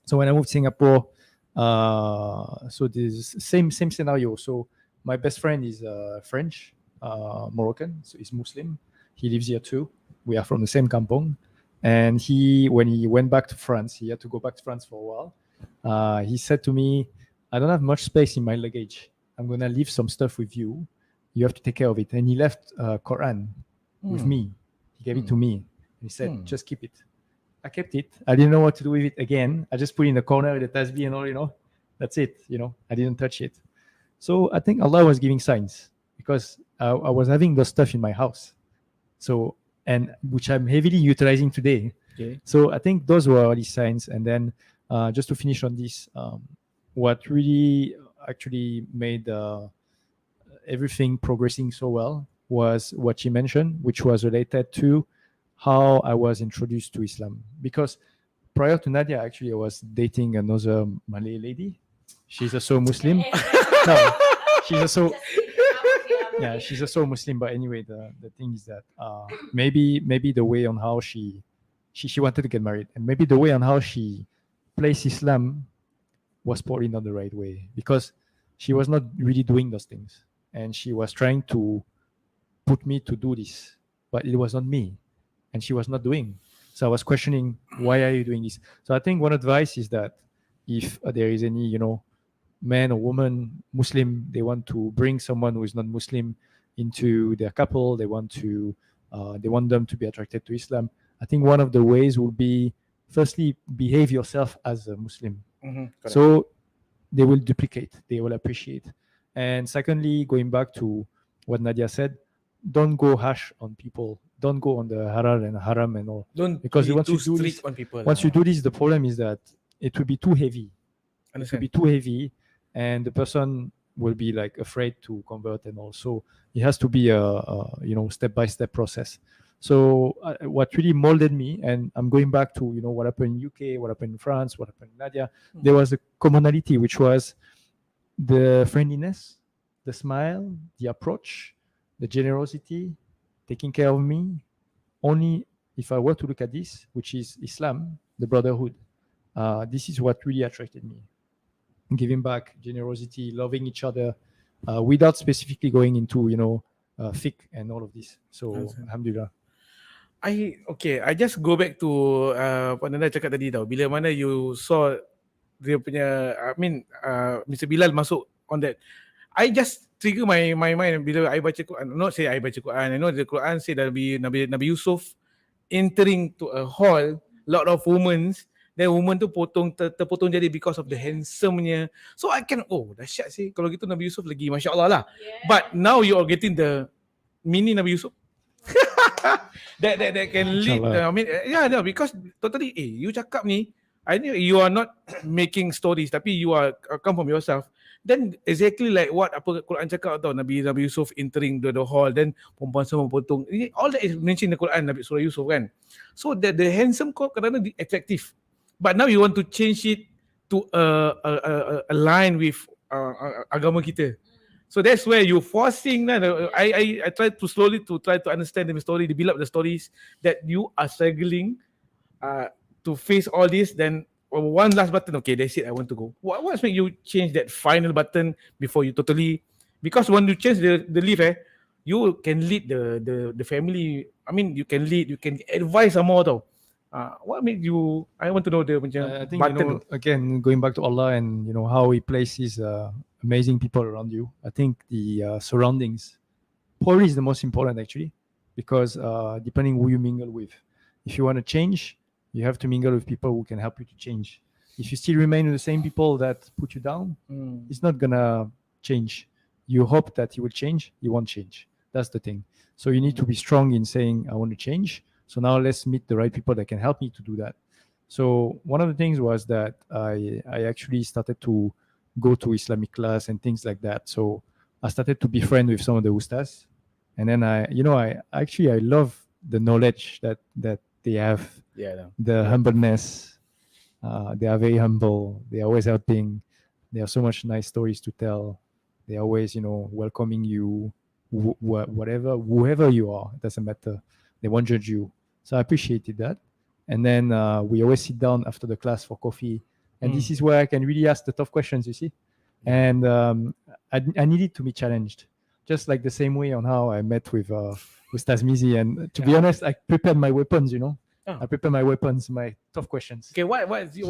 So when I moved to Singapore, so this same scenario. So my best friend is French, Moroccan, so he's Muslim. He lives here too. We are from the same kampong. And when he went back to France, he had to go back to France for a while. He said to me, I don't have much space in my luggage. I'm going to leave some stuff with you. You have to take care of it. And he left Quran with me. He gave it to me. And he said, just keep it. I kept it. I didn't know what to do with it again. I just put it in the corner with the tasbih and all, you know. That's it, you know. I didn't touch it. So I think Allah was giving signs because I was having the stuff in my house. So, and which I'm heavily utilizing today. Okay. So I think those were the signs. And then just to finish on this, what really actually made everything progressing so well was what she mentioned, which was related to how I was introduced to Islam. Because prior to Nadiah, actually, I was dating another Malay lady. She's also Muslim. No, she's also she's also Muslim. But anyway, the thing is that maybe the way on how she wanted to get married, and maybe the way on how she placed Islam was probably not the right way, because she was not really doing those things. and she was trying to put me to do this, but it was not me, and she was not doing. So I was questioning, why are you doing this? So I think one advice is that if there is any, man or woman, Muslim, they want to bring someone who is not Muslim into their couple, they want them to be attracted to Islam. I think one of the ways would be, firstly, behave yourself as a Muslim. So they will duplicate, they will appreciate. And secondly, going back to what Nadiah said, don't go harsh on people. Don't go on the halal and haram and all. Don't because be once too you do strict this, on people. once you do this, the problem is that it will be too heavy. It will Understand? be too heavy, and the person will be like afraid to convert and all. So it has to be a step-by-step process. So what really molded me, and I'm going back to what happened in UK, what happened in France, what happened in Nadiah. There was a commonality, which was the friendliness, the smile, the approach, the generosity, taking care of me. Only if I were to look at this, which is Islam, the brotherhood, this is what really attracted me. Giving back, generosity, loving each other, without specifically going into fiqh and all of this. So alhamdulillah. I just go back to what Nanda cakap tadi tau. Bila mana you saw dia punya, Mr. Bilal masuk on that, I just trigger my mind bila I baca Quran. Not say I baca Quran. I know the Quran say that Nabi Yusuf entering to a hall, lot of women, then woman tu terpotong jadi because of the handsome-nya. So I can, dahsyat sih. Kalau gitu Nabi Yusuf lagi Masya Allah lah. Yeah. But now you are getting the mini Nabi Yusuf. that can lead. Because totally, you cakap ni, I know you are not making stories, tapi you are come from yourself. Then exactly like what apa Quran cakap tau, Nabi Yusuf entering the hall, then perempuan semua potong. All that is mentioned in the Quran, Nabi Surah Yusuf kan. So the handsome kadang-kadang attractive, but now you want to change it to a line with agama kita. So that's where you forcing. I try to slowly try to understand the story, develop the stories that you are struggling to face all this. Then one last button, okay, that's it, I want to go. What's make you change that final button before you totally? Because when you change the leaf, you can lead the family. I mean, you can lead, you can advise some more though. What made you? I want to know the I think button. again, going back to Allah and how He places amazing people around you. I think the surroundings probably is the most important actually, because depending who you mingle with, if you want to change, you have to mingle with people who can help you to change. If you still remain with the same people that put you down, it's not gonna change. You hope that you will change, you won't change. That's the thing. So you need to be strong in saying, I want to change. So now let's meet the right people that can help me to do that. So one of the things was that I actually started to go to Islamic class and things like that. So I started to be friends with some of the ustas. And then I love the knowledge that they have, the humbleness. They are very humble. They're always helping. They have so much nice stories to tell. They're always, welcoming you, whoever you are. It doesn't matter. They won't judge you. So I appreciated that. And then we always sit down after the class for coffee. And this is where I can really ask the tough questions, you see. And I needed to be challenged. Just like the same way on how I met with Ustaz Mizi. And to be honest, I prepared my weapons, I prepared my weapons, my tough questions. Okay, what's the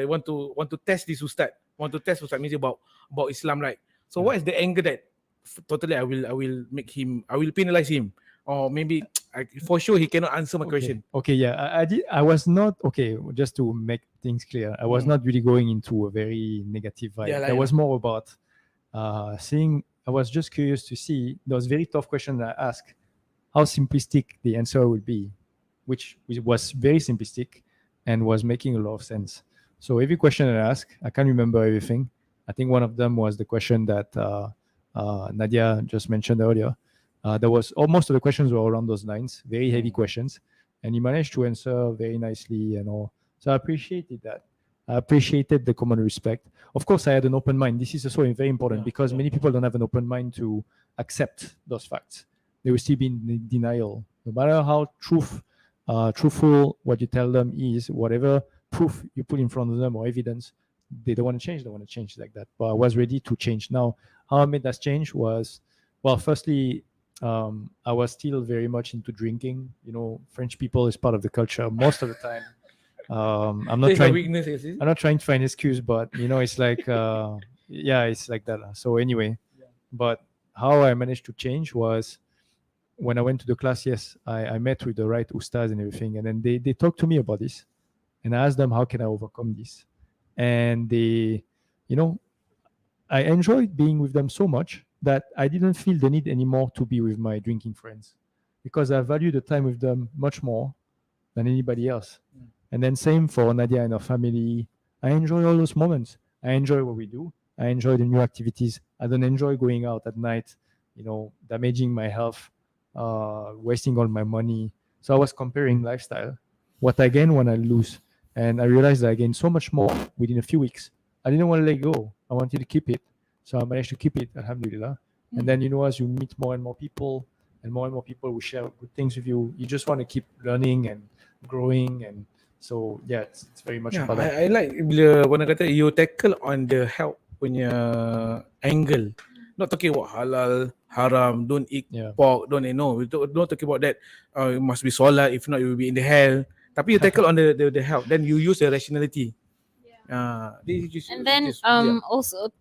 want to test this Ustaz? Want to test Ustaz Mizi about Islam, right? So what is the angle that totally I will penalize him? Or maybe for sure he cannot answer my question. Okay, yeah. I was not, just to make things clear, I was not really going into a very negative vibe. It was more about seeing, I was just curious to see those very tough questions I asked, how simplistic the answer would be, which was very simplistic and was making a lot of sense. So every question I asked, I can't remember everything. I think one of them was the question that Nadiah just mentioned earlier. There was most of the questions were around those lines, very heavy questions, and he managed to answer very nicely and all. So I appreciated that. I appreciated the common respect. Of course, I had an open mind. This is also very important because many people don't have an open mind to accept those facts. They will still be in denial. No matter how truthful what you tell them is, whatever proof you put in front of them or evidence, they don't want to change, like that. But I was ready to change. Now, how I made that change was, well, firstly, I was still very much into drinking. You know, French people is part of the culture most of the time. I'm not That's your trying. weakness, is it? I'm not trying to find excuse, but you know, it's like, yeah, it's like that. So anyway, but how I managed to change was when I went to the class. Yes, I met with the right ustaz and everything, and then they talked to me about this, and I asked them how can I overcome this, and they, you know, I enjoyed being with them so much that I didn't feel the need anymore to be with my drinking friends because I value the time with them much more than anybody else. And then same for Nadiah and her family. I enjoy all those moments. I enjoy what we do. I enjoy the new activities. I don't enjoy going out at night, you know, damaging my health, wasting all my money. So I was comparing lifestyle, what I gain, what I lose. And I realized that I gained so much more within a few weeks. I didn't want to let go. I wanted to keep it. So I managed to keep it, alhamdulillah. And then, you know, as you meet more and more people will share good things with you, you just want to keep learning and growing. And so, yeah, it's very much Yeah, about that. I like bila orang kata you tackle on the health punya angle. Not talking about halal, haram, don't eat Yeah. pork, don't not talking about that. You must be solat, if not you will be in the hell. Tapi you tackle on the health, then you use the rationality. And then also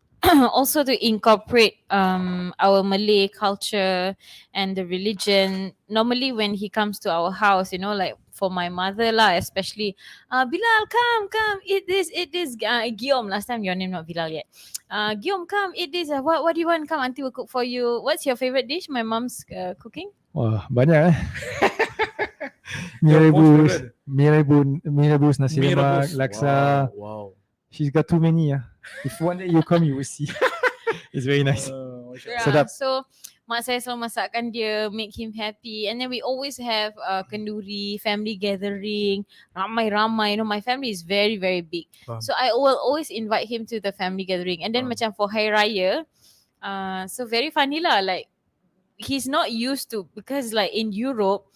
also to incorporate our Malay culture and the religion. Normally when he comes to our house, you know, like for my mother lah, especially, Bilal, come, eat this. Guillaume, last time your name not Bilal yet. Guillaume, come eat this. What do you want? Come, auntie will cook for you. What's your favorite dish? My mom's cooking. Wah, banyak Your most mie rebus, nasi Mie lemak, rebus. laksa. Wow. She's got too many. If one day you come, you will see. It's very nice. Yeah, Sedap. so mak saya selalu masakkan dia, make him happy. And then we always have kenduri, family gathering, ramai-ramai. You know, my family is very, very big. So I will always invite him to the family gathering. And then macam for Hari Raya, so very funny lah. Like, he's not used to, because like in Europe,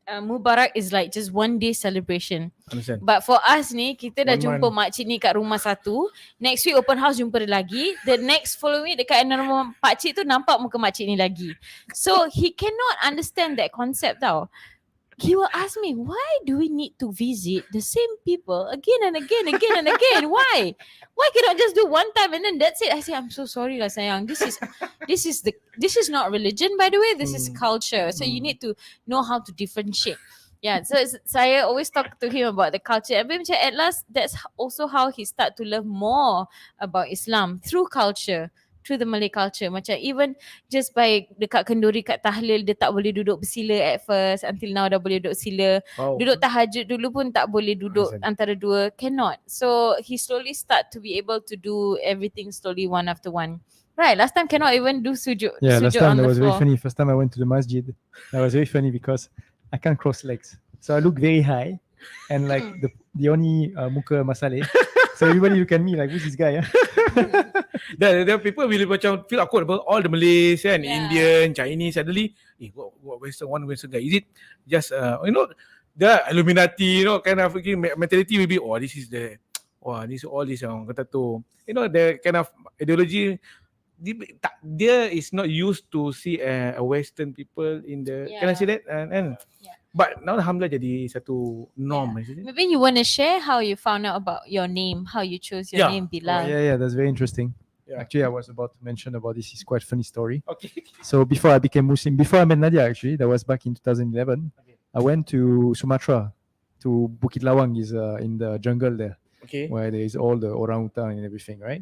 Mubarak is like just one day celebration. Understand. But for us ni, kita dah 1 jumpa month. makcik ni kat rumah satu. Next week open house jumpa dia lagi. The next following week dekat rumah pakcik tu nampak muka makcik ni lagi. So he cannot understand that concept tau. He will ask me, why do we need to visit the same people again and again? Why? Why cannot just do one time and then that's it? I say, I'm so sorry lah sayang. This is not religion, by the way. This is culture. So you need to know how to differentiate. Yeah, so saya always talk to him about the culture. And macam at last, that's also how he start to love more about Islam through culture. Through the Malay culture. Macam even just by dekat kenduri kat tahlil, dia tak boleh duduk bersila at first. Until now dah boleh duduk sila. Duduk tahajud dulu pun tak boleh duduk antara dua. Cannot. So he slowly start to be able to do everything slowly one after one. Right, last time cannot even do sujud. Yeah, last time on that the was floor. very funny. First time I went to the masjid, that was very funny because I can't cross legs. So I look very high and like the only muka masaleh. So everybody look at me like, who's this guy? There are people will macam feel awkward about all the Malays and Indian, Chinese suddenly. What Western guy? Is it just the Illuminati? Kind of mentality will be this is the all this orang kata tu. The kind of ideology. Dia is not used to see a Western people in the. Can I say that? But now alhamdulillah jadi satu norm. Maybe you want to share how you found out about your name, how you chose your name, Bilal. Yeah, that's very interesting. Yeah. Actually, I was about to mention about this. It's quite a funny story. Okay. So before I became Muslim, before I met Nadiah, actually, that was back in 2011. Okay. I went to Sumatra, to Bukit Lawang, is in the jungle there, where there is all the orangutan and everything, right?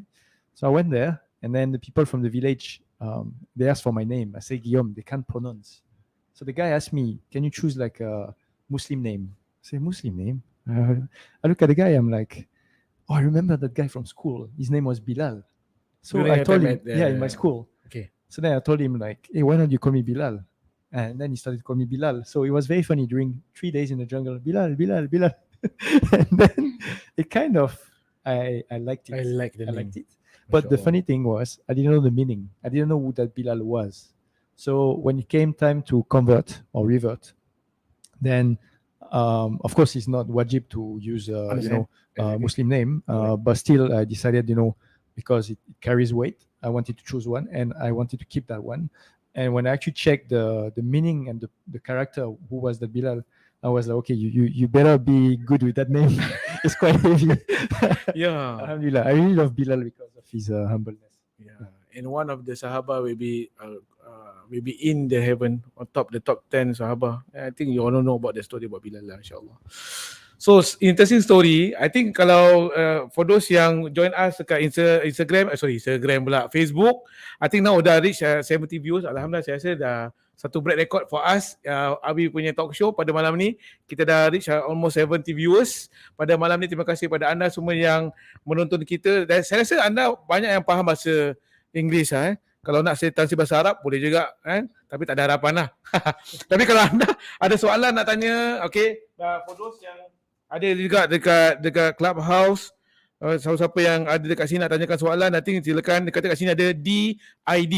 So I went there, and then the people from the village, they asked for my name. I say Guillaume, they can't pronounce. So the guy asked me, can you choose like a Muslim name? I say, Muslim name? I look at the guy, I'm like, I remember that guy from school. His name was Bilal. So I told him, in my school. Okay. So then I told him like, hey, why don't you call me Bilal? And then he started calling me Bilal. So it was very funny during 3 days in the jungle. Bilal. And then it kind of, I liked it. I liked it. But the funny thing was, I didn't know the meaning. I didn't know who that Bilal was. So when it came time to convert or revert, then Of course, it's not wajib to use, Understand. Exactly. Muslim name, but still, I decided, because it carries weight, I wanted to choose one, and I wanted to keep that one. And when I actually checked the meaning and the character who was the Bilal, I was like, okay, you better be good with that name. It's quite heavy. Yeah. Alhamdulillah, I really love Bilal because of his humbleness. Yeah. And one of the Sahaba will be in the heaven on the top 10 Sahaba. I think you all know about the story about Bilal lah, insyaAllah. So interesting story. I think kalau for those yang join us dekat Instagram pula, Facebook, I think now dah reach 70 views. Alhamdulillah, saya rasa dah satu break record for us. Abi punya talk show pada malam ni, kita dah reach almost 70 viewers pada malam ni. Terima kasih pada anda semua yang menonton kita. Dan saya rasa anda banyak yang faham bahasa Inggeris. Kalau nak saya translate bahasa Arab boleh juga, tapi tak ada harapan lah. Tapi kalau anda ada soalan nak tanya, okay, for those yang ada juga dekat Clubhouse, siapa yang ada dekat sini nak tanyakan soalan, nanti silakan. Dekat sini ada DID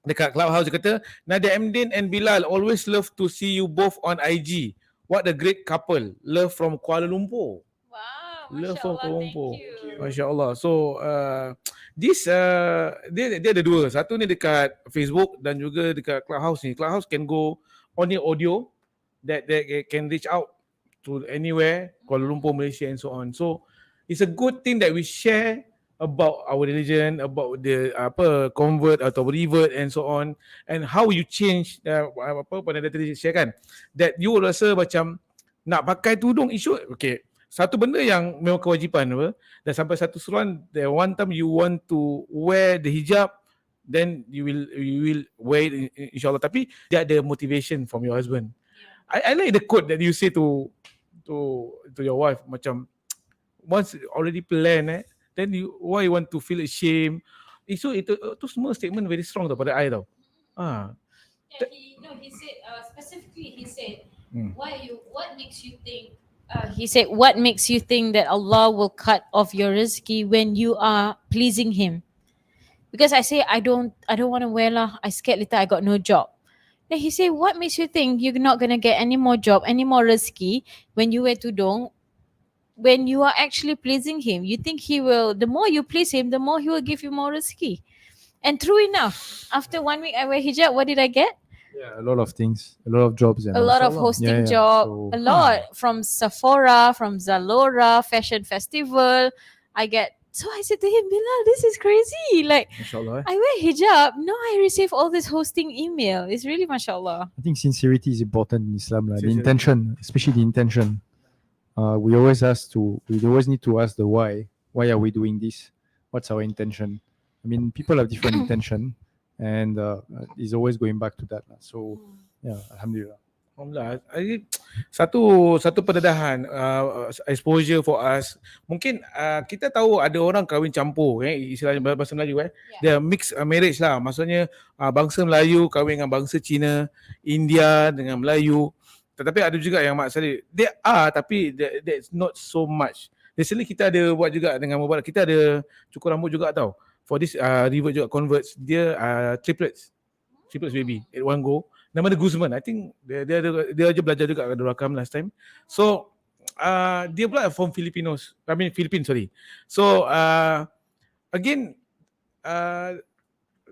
dekat Clubhouse. Dia kata, Nadiah Amdin and Bilal, always love to see you both on IG. What a great couple. Love from Kuala Lumpur. Wow, Love from Kuala Lumpur. thank you. Masya Allah. So this dia ada dua. Satu ni dekat Facebook dan juga dekat Clubhouse ni. Clubhouse can go on the audio that can reach out to anywhere, Kuala Lumpur, Malaysia and so on. So it's a good thing that we share about our religion, about the convert atau revert and so on, and how you change pada tadi share kan, that you rasa macam nak pakai tudung isu, okay, satu benda yang memang kewajipan dan sampai satu seruan, the one time you want to wear the hijab, then you will wear it insyaAllah, tapi dia ada motivation from your husband. I like the quote that you say to your wife, macam once already plan, then why you want to feel ashamed. Itu semua statement very strong tau pada I tau. Yeah, he said specifically, he said, what makes you think? He said, what makes you think that Allah will cut off your rizki when you are pleasing Him? Because I say I don't want to wear lah. I scared later I got no job. Then he said, what makes you think you're not gonna get any more job, any more rizki when you wear tudung? When you are actually pleasing Him, you think He will. The more you please Him, the more He will give you more rizki. And true enough, after 1 week I wear hijab, what did I get? Yeah, a lot of things, a lot of jobs, and A lot of hosting job, so, a lot from Sephora, from Zalora, fashion festival. I get. So I said to him, Bilal, this is crazy. Like, Masya-Allah. I wear hijab, now I receive all this hosting email. It's really mashallah. I think sincerity is important in Islam. The intention, especially the intention. We always need to ask the why. Why are we doing this? What's our intention? I mean, people have different intention, and it's always going back to that. So, yeah, alhamdulillah. Alhamdulillah. Satu pendedahan, exposure for us. Mungkin kita tahu ada orang kahwin campur, istilahnya bahasa Melayu, dia mix marriage lah. Maksudnya bangsa Melayu kahwin dengan bangsa Cina, India dengan Melayu. Tetapi ada juga yang mak saya, tapi that's not so much. Recently kita ada buat juga dengan Mubarak, kita ada cukur rambut juga tau. For this revert juga converts, dia triplets baby at one go. Nama dia Guzman. I think dia aja belajar juga kat Rakam last time. So dia pula from Philippines. Sorry. So again,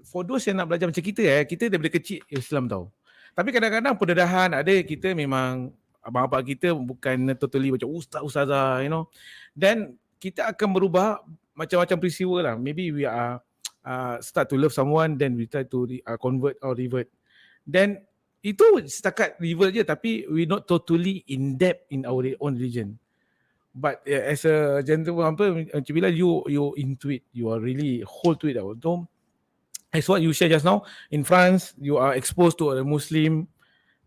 for those yang nak belajar macam kita daripada kecil Islam tau. Tapi kadang-kadang pendedahan ada, kita memang abang-abang kita bukan totally macam ustazah, Then kita akan berubah macam-macam peristiwa lah. Maybe we are start to love someone, then we try to convert or revert. Then itu setakat revert je, tapi we not totally in depth in our own religion. But as a gentleman, macam bila you into it, you are really hold to it. As what you shared just now, in France, you are exposed to a Muslim,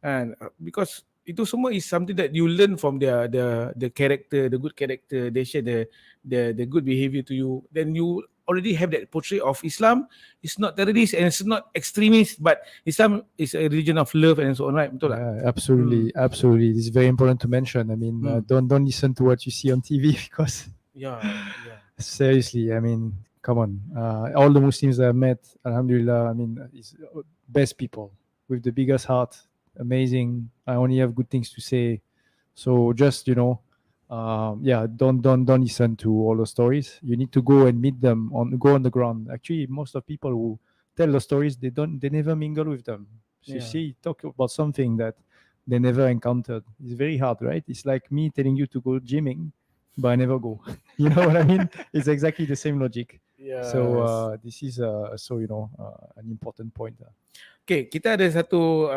and because itu semua is something that you learn from the character, the good character. They share the good behavior to you. Then you already have that portrait of Islam. It's not terrorist and it's not extremist, but Islam is a religion of love and so on, right? Betul tak? Absolutely. It's very important to mention. I mean, don't listen to what you see on TV because seriously, I mean, come on. All the Muslims that I've met, alhamdulillah, I mean, it's best people with the biggest heart. Amazing. I only have good things to say. So just yeah, don't listen to all the stories. You need to go and meet them go on the ground. Actually, most of people who tell the stories, they never mingle with them. So you Yeah. see, talk about something that they never encountered. It's very hard, right? It's like me telling you to go gymming, but I never go. You know what I mean? It's exactly the same logic. So Yes. this is an important point. Okay, kita ada satu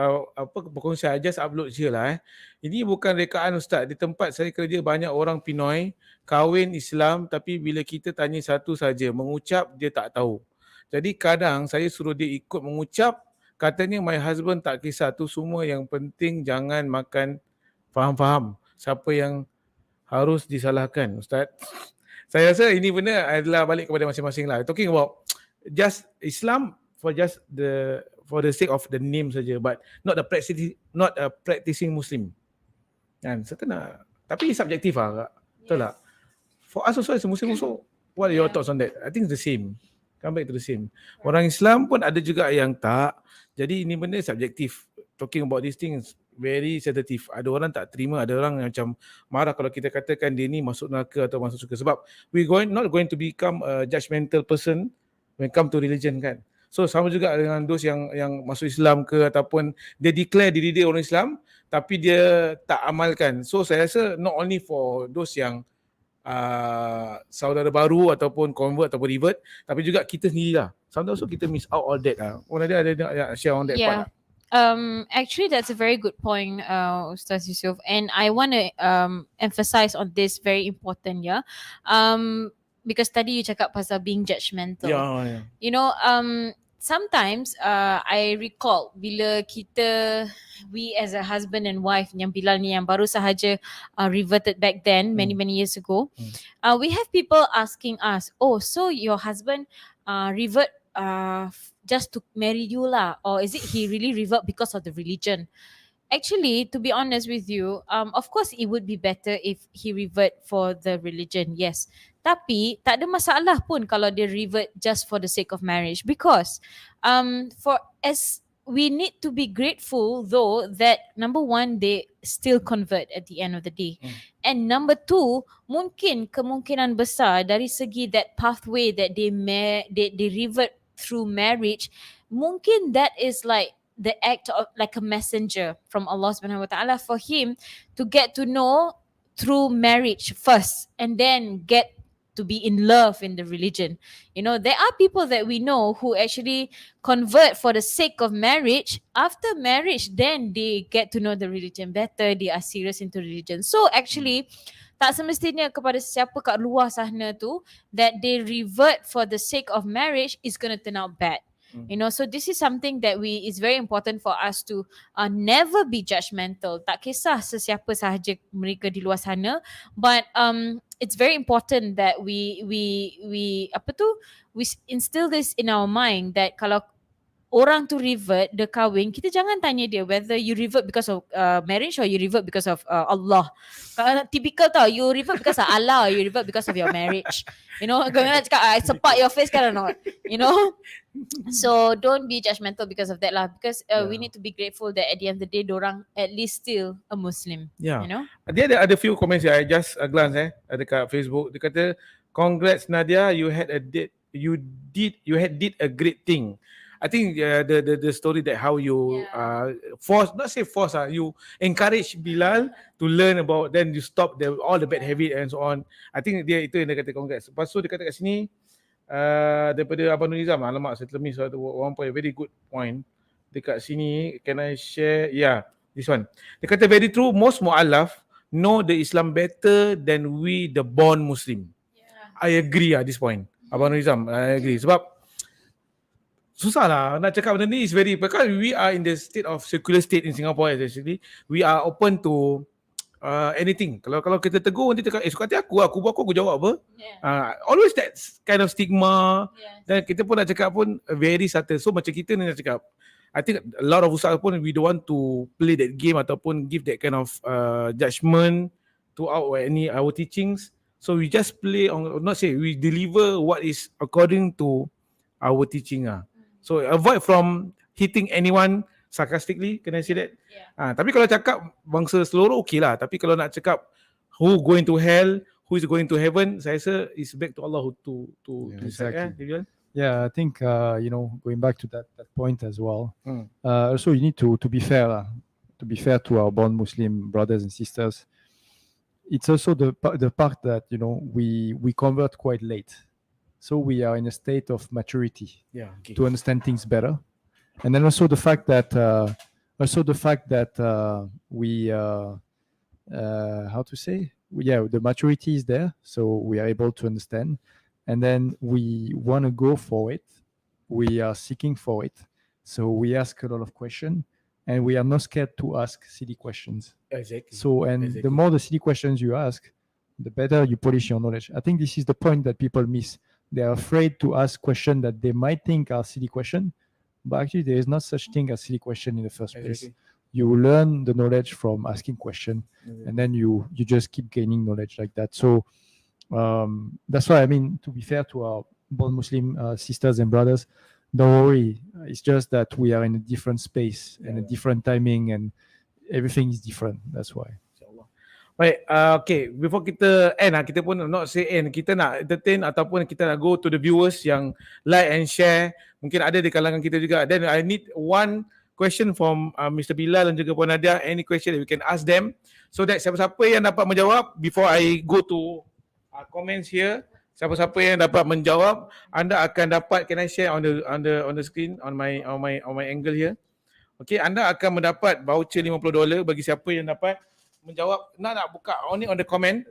perkongsian, I just upload je lah. Ini bukan rekaan Ustaz. Di tempat saya kerja banyak orang Pinoy, kahwin Islam tapi bila kita tanya satu saja, mengucap dia tak tahu. Jadi kadang saya suruh dia ikut mengucap, katanya my husband tak kisah, tu semua yang penting jangan makan faham-faham. Siapa yang harus disalahkan Ustaz? Saya rasa ini benda adalah balik kepada masing-masing lah. Talking about just Islam for the sake of the name saja, but not a practicing Muslim. Kan? Certain lah. Tapi subjektif lah, Kak. Betul tak? For us also as a Muslim also, what are your thoughts on that? I think it's the same. Come back to the same. Orang Islam pun ada juga yang tak. Jadi ini benda subjektif. Talking about these things very sensitive. Ada orang tak terima, ada orang yang macam marah kalau kita katakan dia ni masuk neraka atau masuk syurga. Sebab not going to become a judgmental person when come to religion kan. So sama juga dengan those yang masuk Islam ke ataupun dia declare diri dia orang Islam tapi dia tak amalkan. So saya rasa not only for those yang saudara baru ataupun convert ataupun revert, tapi juga kita sendirilah. Sometimes also kita miss out all that lah. Orang ada share on that part lah. Actually, that's a very good point, Ustaz Yusuf, and I want to emphasize on this very important, because tadi you cakap pasal being judgmental. Yeah. You know, sometimes I recall bila we as a husband and wife, yang Bilal ni yang baru sahaja reverted back then many years ago, we have people asking us, oh, so your husband revert just to marry you lah, or is it he really revert because of the religion? Actually, to be honest with you, of course it would be better if he revert for the religion, yes. Tapi tak ada masalah pun kalau dia revert just for the sake of marriage, because we need to be grateful though that number one, they still convert at the end of the day. And number two, mungkin kemungkinan besar dari segi that pathway that they revert through marriage, mungkin that is like the act of like a messenger from Allah Subhanahu Wa Taala for him to get to know through marriage first and then get to be in love in the religion. You know, there are people that we know who actually convert for the sake of marriage. After marriage, then they get to know the religion better, they are serious into religion. So actually, tak semestinya kepada sesiapa kat luar sana tu that they revert for the sake of marriage is going to turn out bad. You know, so this is something that is very important for us to never be judgmental. Tak kisah sesiapa sahaja mereka di luar sana, but it's very important that we instill this in our mind that kalau orang tu revert, dia kahwin, kita jangan tanya dia whether you revert because of marriage or you revert because of Allah. Typical tau, you revert because of Allah or you revert because of your marriage. You know, kau nak cakap, I support your face kan or not? You know? So don't be judgmental because of that lah, because we need to be grateful that at the end of the day, dorang at least still a Muslim. Yeah. You know? Dia ada few comments I just glance dekat Facebook. Dia kata, congrats Nadiah, you had did a great thing. I think the story that how you you encourage Bilal to learn about, then you stop all the bad habit and so on. I think dia itu yang dia kata congrats. Lepas tu dia kata kat sini daripada Abang Nizam, alamak saya terlemis one point, very good point. Dekat sini, can I share? Yeah, this one. Dia kata very true, most mu'alaf know the Islam better than we the born Muslim. I agree this point. Abang Nizam, I agree. Sebab susah lah nak cakap benda ni, is very, because we are in the state of secular state in Singapore actually. We are open to anything. Kalau kita tegur, nanti cakap, suka hati aku buat aku jawab apa. Always that kind of stigma. Dan kita pun nak cakap pun very subtle. So macam kita ni nak cakap, I think a lot of ustaz pun we don't want to play that game ataupun give that kind of judgment to our teachings. So we just play on, not say we deliver what is according to our teaching . So avoid from hitting anyone Sarcastically, can I say that? Yeah. Tapi kalau cakap bangsa seluruh okay lah. Tapi kalau nak cakap who going to hell, who is going to heaven, saya rasa is back to Allah to decide. Exactly. Yeah, I think going back to that point as well. Hmm. Also, you need to be fair, to be fair to our born Muslim brothers and sisters. It's also the part that we convert quite late, so we are in a state of maturity to understand things better, and then also the fact that we how to say, the maturity is there, so we are able to understand, and then we want to go for it. We are seeking for it, so we ask a lot of questions, and we are not scared to ask silly questions. Exactly. So, the more the silly questions you ask, the better you polish your knowledge. I think this is the point that people miss. They are afraid to ask questions that they might think are silly questions, but actually there is not such thing as silly question in the first place. You learn the knowledge from asking questions, and then you just keep gaining knowledge like that. So that's why, I mean, to be fair to our born Muslim sisters and brothers, don't worry. It's just that we are in a different space and a different timing, and everything is different. That's why. Baik, okay. Before kita end, kita pun not say end. Kita nak entertain ataupun kita nak go to the viewers yang like and share. Mungkin ada di kalangan kita juga. Then I need one question from Mr. Bilal dan juga Puan Nadiah. Any question that we can ask them, so that siapa-siapa yang dapat menjawab, before I go to comments here, siapa-siapa yang dapat menjawab, anda akan dapat, can I share on the screen on my angle here. Okay, anda akan mendapat voucher $50 bagi siapa yang dapat menjawab. Nak buka only on the comment,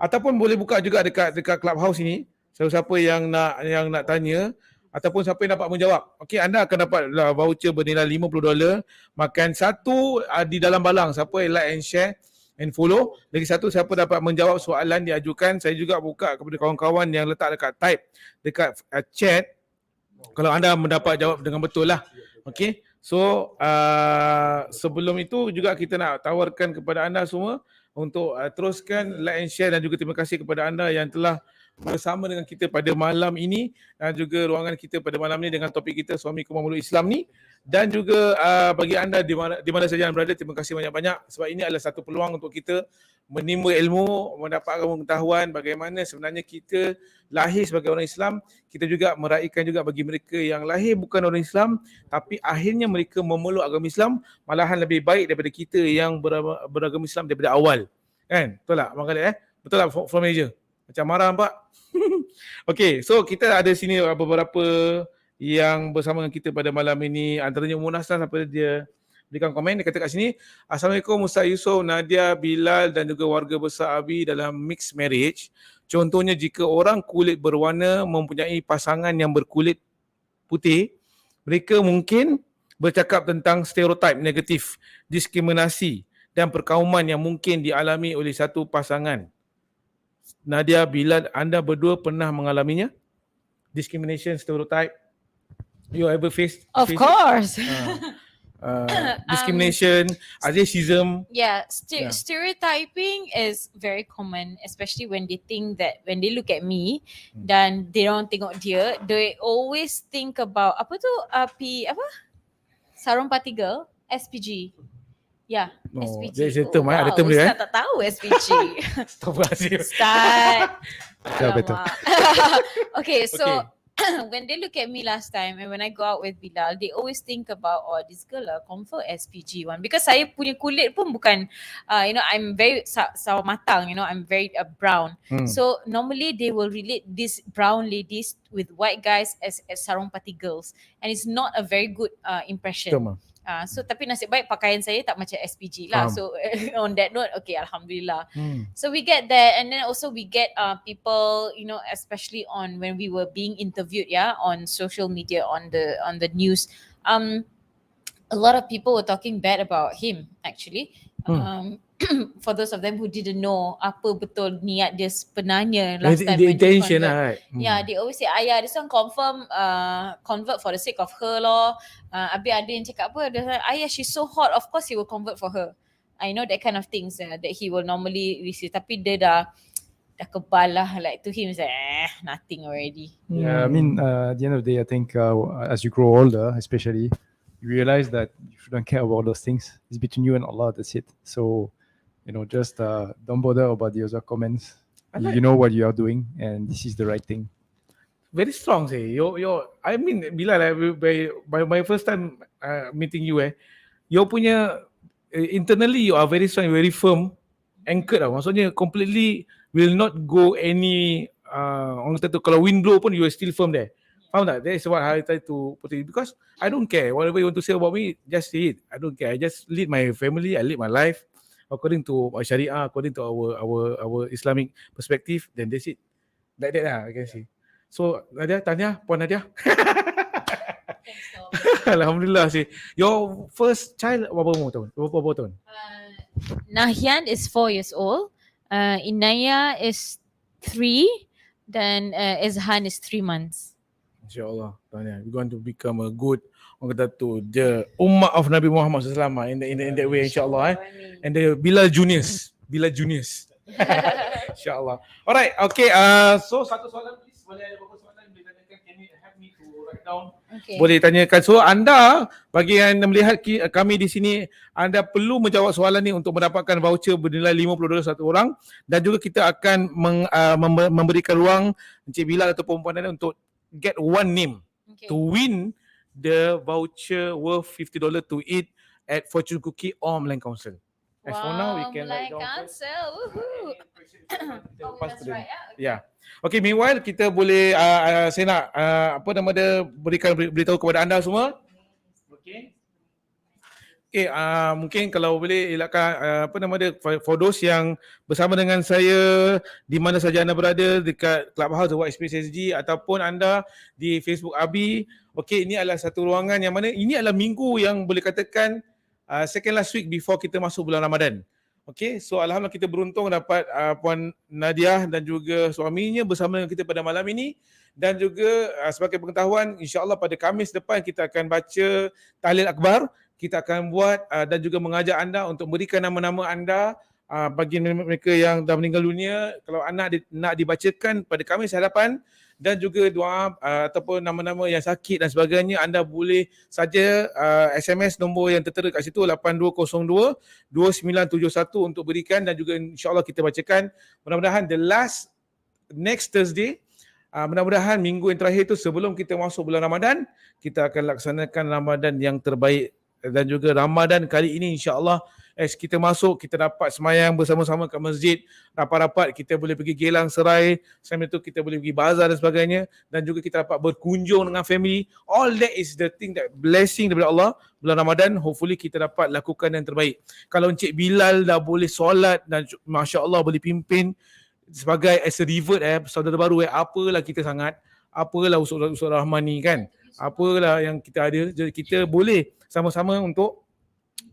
ataupun boleh buka juga dekat Clubhouse ini. Siapa yang nak tanya ataupun siapa yang dapat menjawab. Okey, anda akan dapat voucher bernilai $50. Makan satu di dalam balang. Siapa yang like and share and follow. Lagi satu, siapa dapat menjawab soalan diajukan. Saya juga buka kepada kawan-kawan yang letak dekat chat. Kalau anda mendapat jawab dengan betul lah. Okey. So sebelum itu juga kita nak tawarkan kepada anda semua untuk teruskan like and share, dan juga terima kasih kepada anda yang telah bersama dengan kita pada malam ini, dan juga ruangan kita pada malam ini dengan topik kita Suamiku memeluk Islam ni. Dan juga bagi anda di mana saja anda berada, terima kasih banyak-banyak, sebab ini adalah satu peluang untuk kita menimba ilmu, mendapatkan pengetahuan bagaimana sebenarnya kita lahir sebagai orang Islam. Kita juga meraihkan juga bagi mereka yang lahir bukan orang Islam tapi akhirnya mereka memeluk agama Islam, malahan lebih baik daripada kita yang beragama Islam daripada awal. Kan? Betul tak Abang Khalid? Betul tak from Malaysia? Macam marah nampak? Okay, so kita ada sini beberapa yang bersama dengan kita pada malam ini. Antaranya Munasah, sampai dia berikan komen. Dia kata kat sini, Assalamualaikum Ustaz Yusof, Nadiah, Bilal dan juga warga besar ABI dalam mixed marriage. Contohnya jika orang kulit berwarna mempunyai pasangan yang berkulit putih, mereka mungkin bercakap tentang stereotip negatif, diskriminasi dan perkauman yang mungkin dialami oleh satu pasangan. Nadiah, Bilal, anda berdua pernah mengalaminya? Discrimination, stereotype? You ever faced? Of course. Discrimination, racism. Yeah, stereotyping is very common, especially when they think that, when they look at me dan they don't tengok dia, they always think about apa tu, sarung party girl, SPG. Yeah, SPG. There's a term, ada term dia. Ustaz tak tahu SPG. Astagfirullahaladzim. Ustaz. Betul. Okay, so when they look at me last time and when I go out with Bilal, they always think about, oh, this girl confirm SPG one, because saya punya kulit pun bukan I'm very sawo matang, I'm very brown. So normally they will relate these brown ladies with white guys as sarung party girls, and it's not a very good impression. So tapi nasib baik pakaian saya tak macam SPG lah. So on that note, okay, Alhamdulillah. So we get that, and then also we get people, especially on when we were being interviewed, on social media, on the news. A lot of people were talking bad about him actually. For those of them who didn't know apa betul niat dia sebenarnya last time the when he intention convert. right? Yeah, they always say, ayah, this one confirm convert for the sake of her lor. Habis ada yang cakap apa, ayah, she's so hot, of course he will convert for her. I know that kind of things that he will normally receive. Tapi dia dah kebal lah, like to him it's like nothing already. Yeah, I mean at the end of the day, I think as you grow older, especially, you realize that you shouldn't care about those things. It's between you and Allah. That's it. So, just don't bother about the other comments. You know what you are doing, and this is the right thing. Very strong say. I mean, Bilal, by my first time meeting you, you punya internally you are very strong, very firm, anchored lah. Maksudnya completely will not go any orang kata tu kalau wind blow pun you are still firm there. Faham tak? That is what I try to put it, because I don't care whatever you want to say about me, just say it. I don't care. I just lead my family, I lead my life according to Sharia, according to our Islamic perspective. Then that's it. Like that lah, I can see. So Nadiah, tanya Puan Nadiah. Alhamdulillah sih. Your first child berapa tahun? Nahian is 4 years old. Inaya is 3. Then Izhan is 3 months. InsyaAllah, Tanya, we're going to become a good, orang kata tu, the ummah of Nabi Muhammad SAW in that way, insyaAllah. And the Bilal Juniors. InsyaAllah. Alright, okay. So satu soalan please. Boleh ada beberapa soalan boleh tanyakan. Can you help me to write down? Okay. Boleh tanyakan. So anda, bagi yang melihat kami di sini, anda perlu menjawab soalan ni untuk mendapatkan voucher bernilai $50 satu orang. Dan juga kita akan memberikan ruang Encik Bilal ataupun Puan Nadiah untuk get one name to win the voucher worth $50 to eat at Fortune Cookie or Memeluk Council. As for now, we can Memeluk Council. Woohoo. That's right. Yeah. Okay, meanwhile kita boleh saya nak beritahu kepada anda semua. Okay. Okay, mungkin kalau boleh elakkan for those yang bersama dengan saya di mana saja anda berada, dekat Clubhouse White Space SG ataupun anda di Facebook ABI. Okay, ini adalah satu ruangan yang mana ini adalah minggu yang boleh katakan second last week before kita masuk bulan Ramadan. Okay, so alhamdulillah kita beruntung dapat Puan Nadiah dan juga suaminya bersama dengan kita pada malam ini. Dan juga sebagai pengetahuan, insyaAllah pada Khamis depan kita akan baca Tahlil Akbar. Kita akan buat dan juga mengajak anda untuk berikan nama-nama anda bagi mereka yang dah meninggal dunia. Kalau anak nak dibacakan pada Khamis hadapan, dan juga doa ataupun nama-nama yang sakit dan sebagainya, anda boleh saja SMS nombor yang tertera kat situ 8202-2971 untuk berikan, dan juga insyaAllah kita bacakan. Mudah-mudahan next Thursday, mudah-mudahan minggu yang terakhir tu sebelum kita masuk bulan Ramadan, kita akan laksanakan Ramadan yang terbaik. Dan juga Ramadan kali ini insyaAllah as kita masuk, kita dapat semayang bersama-sama kat masjid, rapat-rapat kita boleh pergi Gelang Serai, sambil tu kita boleh pergi bazar dan sebagainya, dan juga kita dapat berkunjung dengan family. All that is the thing, that blessing daripada Allah. Bulan Ramadan hopefully kita dapat lakukan yang terbaik. Kalau Encik Bilal dah boleh solat dan Masya Allah boleh pimpin sebagai as a revert saudara baru, apalah kita sangat, apalah Ustaz Rahman ni kan, apalah yang kita ada. Jadi kita boleh sama-sama untuk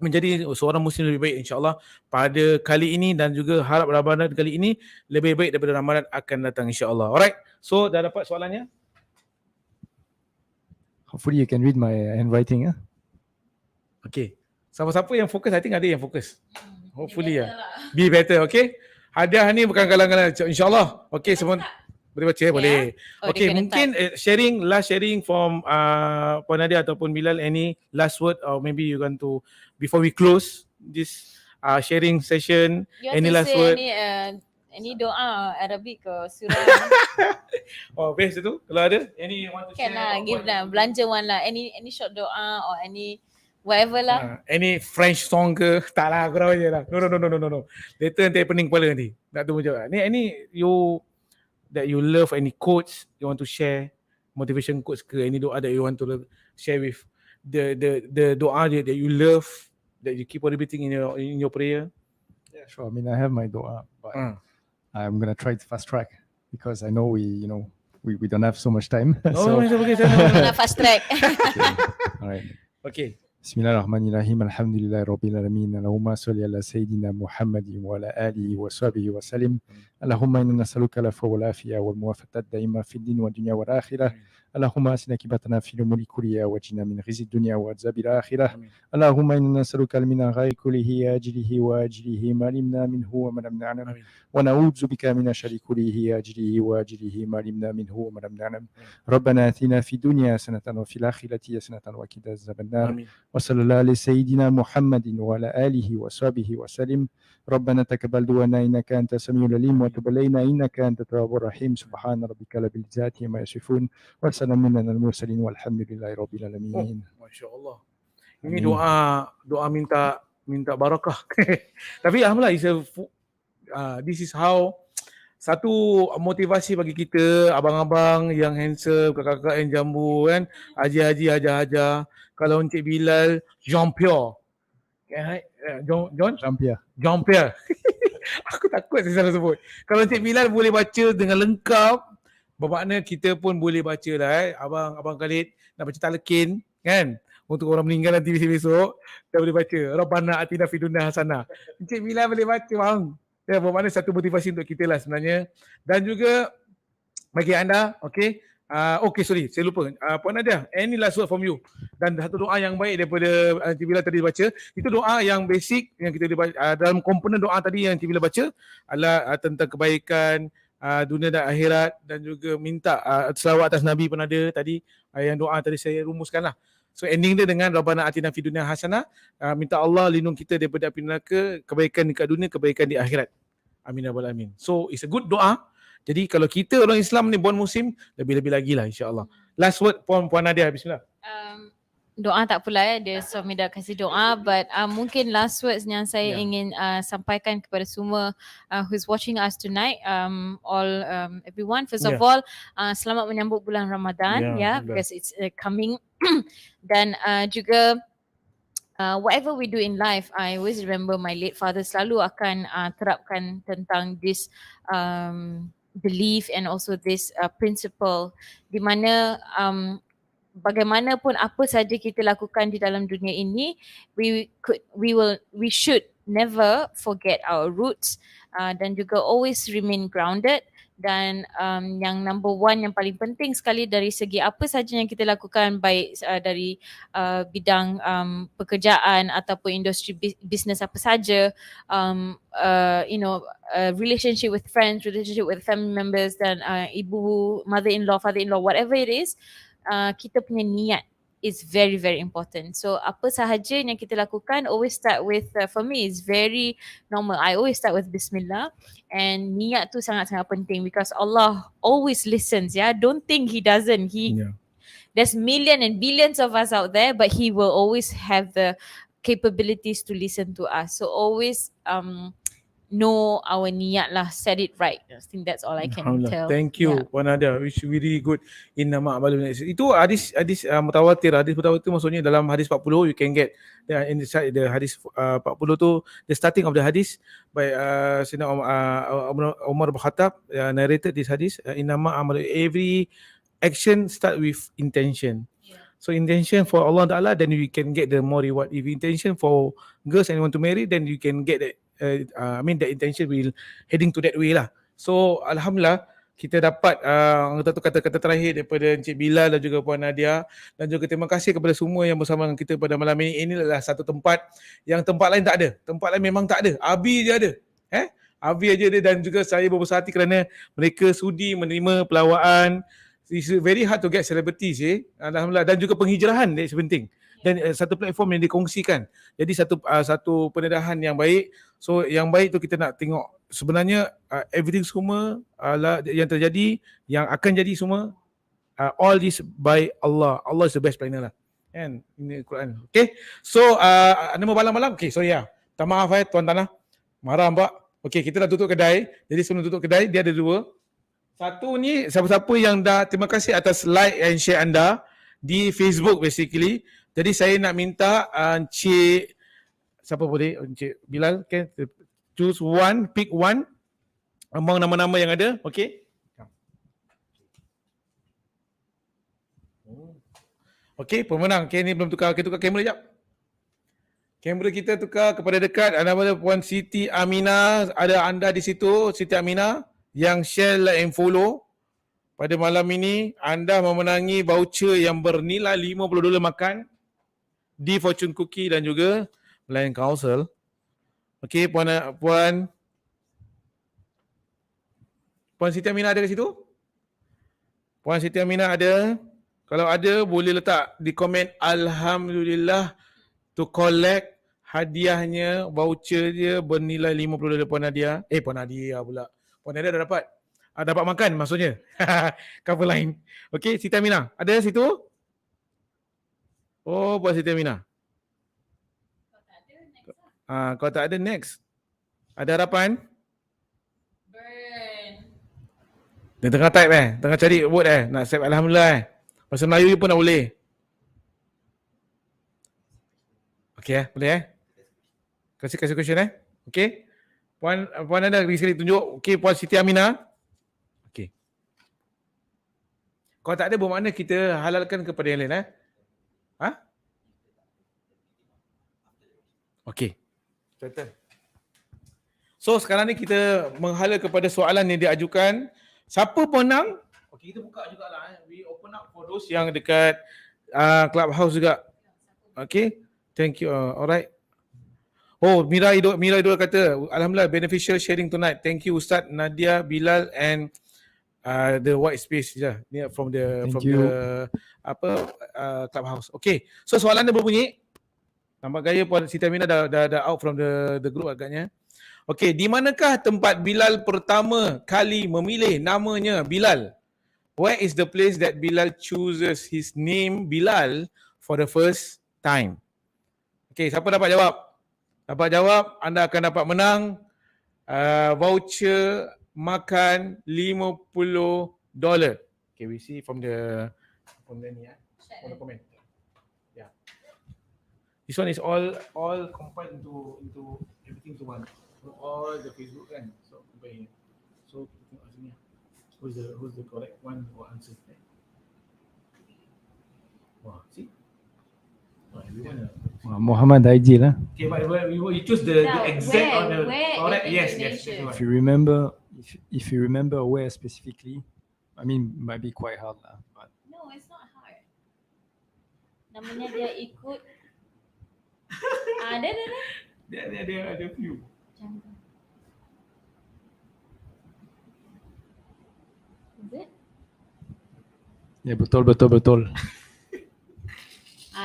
menjadi seorang Muslim lebih baik insyaAllah pada kali ini, dan juga harap Ramadan kali ini lebih baik daripada Ramadan akan datang insyaAllah. Alright, so dah dapat soalannya? Hopefully you can read my handwriting. Okay, siapa-siapa yang fokus, I think ada yang fokus. Hopefully be better, okay. Hadiah ni bukan kalang-kalang insyaAllah. Okay, semua boleh baca boleh. Okay, mungkin last sharing from Puan Nadiah ataupun Bilal, any last word, or maybe you want to, before we close this sharing session, any last word? Any doa Arabic ke surah? Oh, best tu. Kalau ada, any you want to can share? Can give lah, belanja one lah. Any short doa or any whatever lah. Any French song ke? Tak lah, kurang je lah. No. Later nanti pening kepala nanti. Nak tunggu jawab. Any that you love, any quotes you want to share, motivation quotes ke, any doa that you want to share with the doa that you love, that you keep on repeating in your prayer? Yeah, sure. I mean, I have my doa, but I'm gonna try to fast track because I know we don't have so much time. So fast track. Okay. All right. Okay. Bismillahirrahmanirrahim. Alhamdulillahi rabbil alamin. Allahumma salli ala sayyidina Muhammadin wa ala alihi wa sahbihi wa sallim. Allahumma inna nas'aluka al-afwa wal afiya wal muwafaqat daima fid din wa dunya wal akhirah. اللهم أسنا كبتنا في الأمور كلها وجنا من خزي الدنيا وعذاب الآخرة. Amin. اللهم إنا نسألك من الخير كله آجله وآجله ما علمنا منه وما لم نعلم Amin. ونعوذ بك من الشر كله آجله وآجله ما علمنا منه وما لم نعلم. ربنا آتنا في الدنيا حسنة وفي الآخرة حسنة وقنا عذاب النار. Amin. وصلى الله على سيدنا محمد وعلى آله وصحبه وسلم. ربنا تقبل دعانا إنك أنت السميع العليم وتب علينا إنك أنت التواب الرحيم. سبحان ربك رب العزة عما يصفون وسلام على المرسلين والحمد لله رب العالمين. Masya Allah. Ini Amin. doa minta barakah. Tapi alhamdulillah this is how satu motivasi bagi kita, abang-abang yang handsome, kakak-kakak yang jambu kan, haji-haji, haja-haja. Kalau Encik Bilal, Jeanpierre. Jeanpierre. Aku takut saya salah sebut. Kalau Encik Bilal boleh baca dengan lengkap, bermakna kita pun boleh baca lah. Abang Khalid nak baca talqin kan? Untuk orang meninggal nanti besok, kita boleh baca. Rabbana atina fid dunya hasanah. Encik Bilal boleh baca bang. Ya, bermakna satu motivasi untuk kita lah sebenarnya. Dan juga bagi anda, okay. Sorry, saya lupa. Puan Nadiah, any last word from you? Dan satu doa yang baik daripada Encik Bilal tadi baca. Itu doa yang basic yang kita baca. Dalam komponen doa tadi yang Encik Bilal baca adalah tentang kebaikan dunia dan akhirat, dan juga minta selawat atas Nabi pun ada tadi. Yang doa tadi saya rumuskan lah. So ending dia dengan Rabbana atina fid dunya hasanah, minta Allah lindung kita daripada api neraka, kebaikan dekat dunia, kebaikan di akhirat. Amin ya rabbal alamin. So it's a good doa. Jadi kalau kita orang Islam ni bulan musim, lebih-lebih lagi lah insya-Allah. Last word Puan Nadiah, bismillah. Doa tak pula dia suami dah kasih doa, but mungkin last words yang saya ingin sampaikan kepada semua who's watching us tonight, everyone, first of all, selamat menyambut bulan Ramadan, because it's coming. Dan juga whatever we do in life, I always remember my late father selalu akan terapkan tentang this belief and also this principle, di mana bagaimanapun apa saja kita lakukan di dalam dunia ini, we should never forget our roots, dan juga always remain grounded. Dan yang number one, yang paling penting sekali dari segi apa saja yang kita lakukan, baik dari bidang pekerjaan ataupun industri bisnes apa saja, relationship with friends, relationship with family members, dan ibu, mother-in-law, father-in-law, whatever it is, kita punya niat is very, very important. So apa sahaja yang kita lakukan, always start with, for me it's very normal, I always start with Bismillah. And niat tu sangat-sangat penting, because Allah always listens. Don't think He doesn't. There's millions and billions of us out there, but He will always have the capabilities to listen to us. So always know our niat lah, set it right. I think that's all I can tell. Thank you Puan Nadiah, which really good. Innama a'malu itu hadis mutawatir. Hadis mutawatir maksudnya dalam hadis 40 you can get inside the hadis 40 tu, the starting of the hadis by Sayyidina Umar bin Khattab narrated this hadis. Innama a'malu, every action start with intention. So intention for Allah Ta'ala, then you can get the more reward. If intention for girls and you want to marry, then you can get that. The intention will heading to that way lah. So alhamdulillah kita dapat kata-kata terakhir daripada Encik Bilal dan juga Puan Nadiah, dan juga terima kasih kepada semua yang bersama dengan kita pada malam ini. Ini adalah satu tempat yang tempat lain tak ada. Tempat lain memang tak ada. ABI je ada. ABI aja ada, dan juga saya berbesar hati kerana mereka sudi menerima pelawaan. It's very hard to get celebrities alhamdulillah, dan juga penghijrahan that's penting. Dan satu platform yang dikongsikan. Jadi satu pendedahan yang baik. So yang baik tu kita nak tengok sebenarnya everything semua yang terjadi, yang akan jadi semua, all this by Allah. Allah is the best planner lah. Kan? Ini Quran. Okay. So nama malam-malam. Okay, so minta maaf Tuan Tanah. Marah Mbak. Okay, kita dah tutup kedai. Jadi sebelum tutup kedai, dia ada dua. Satu ni, siapa-siapa yang dah, terima kasih atas like and share anda di Facebook basically. Jadi saya nak minta Encik, siapa boleh? Encik Bilal, okay? Choose one, pick one among nama-nama yang ada, okay? Okay, pemenang. Okay, ni belum tukar. Okay, tukar kamera sekejap. Kamera kita tukar kepada dekat. Nama Puan Siti Aminah. Ada anda di situ, Siti Aminah, yang share, like and follow pada malam ini anda memenangi voucher yang bernilai $50 makan di Fortune Cookie dan juga Melayan Council. Okey, Puan Siti Aminah ada kat situ? Puan Siti Aminah ada? Kalau ada, boleh letak di komen Alhamdulillah to collect hadiahnya, voucher dia bernilai $50 Puan Nadiah. Puan Nadiah pula. Puan Nadiah dah dapat. Dapat makan maksudnya. Cover line. Okey, Siti Aminah. Ada situ? Oh, Puan Siti Aminah. Kalau tak ada, next. Ada harapan? Dia tengah type tengah cari word nak save Alhamdulillah Bahasa Melayu pun dah boleh. Okey boleh Kasih question Okey. Puan ada sekali tunjuk. Okey, Puan Siti Aminah. Okey. Kalau tak ada bermakna kita halalkan kepada yang lain Okey. Settle. So sekarang ni kita menghala kepada soalan yang diajukan. Siapa pemenang? Okey, kita buka jugalah We open up for those yang dekat Clubhouse juga. Okey. Thank you. Alright. Oh, Mira Idol kata, Alhamdulillah beneficial sharing tonight. Thank you Ustaz, Nadiah, Bilal and the white space from the Clubhouse. Okay. So soalan dia berbunyi. Nampak gaya Puan Siti Aminah dah out from the group agaknya. Okay, di manakah tempat Bilal pertama kali memilih namanya Bilal? Where is the place that Bilal chooses his name Bilal for the first time? Okay, siapa dapat jawab? Dapat jawab, anda akan dapat menang voucher makan $50. Okay, we see from the ni from the comment. Yeah. This one is all combined into everything to one. All the Facebook kan. So compare here. So tengok sini. Who's the correct one or answer? Wah, see? Muhammad Aiji lah. Okay, but you choose the exact or the correct. Yes. If you remember where specifically, I mean, might be quite hard lah. But No, it's not hard. Namanya dia ikut. Ada few. Is it? yeah, betul.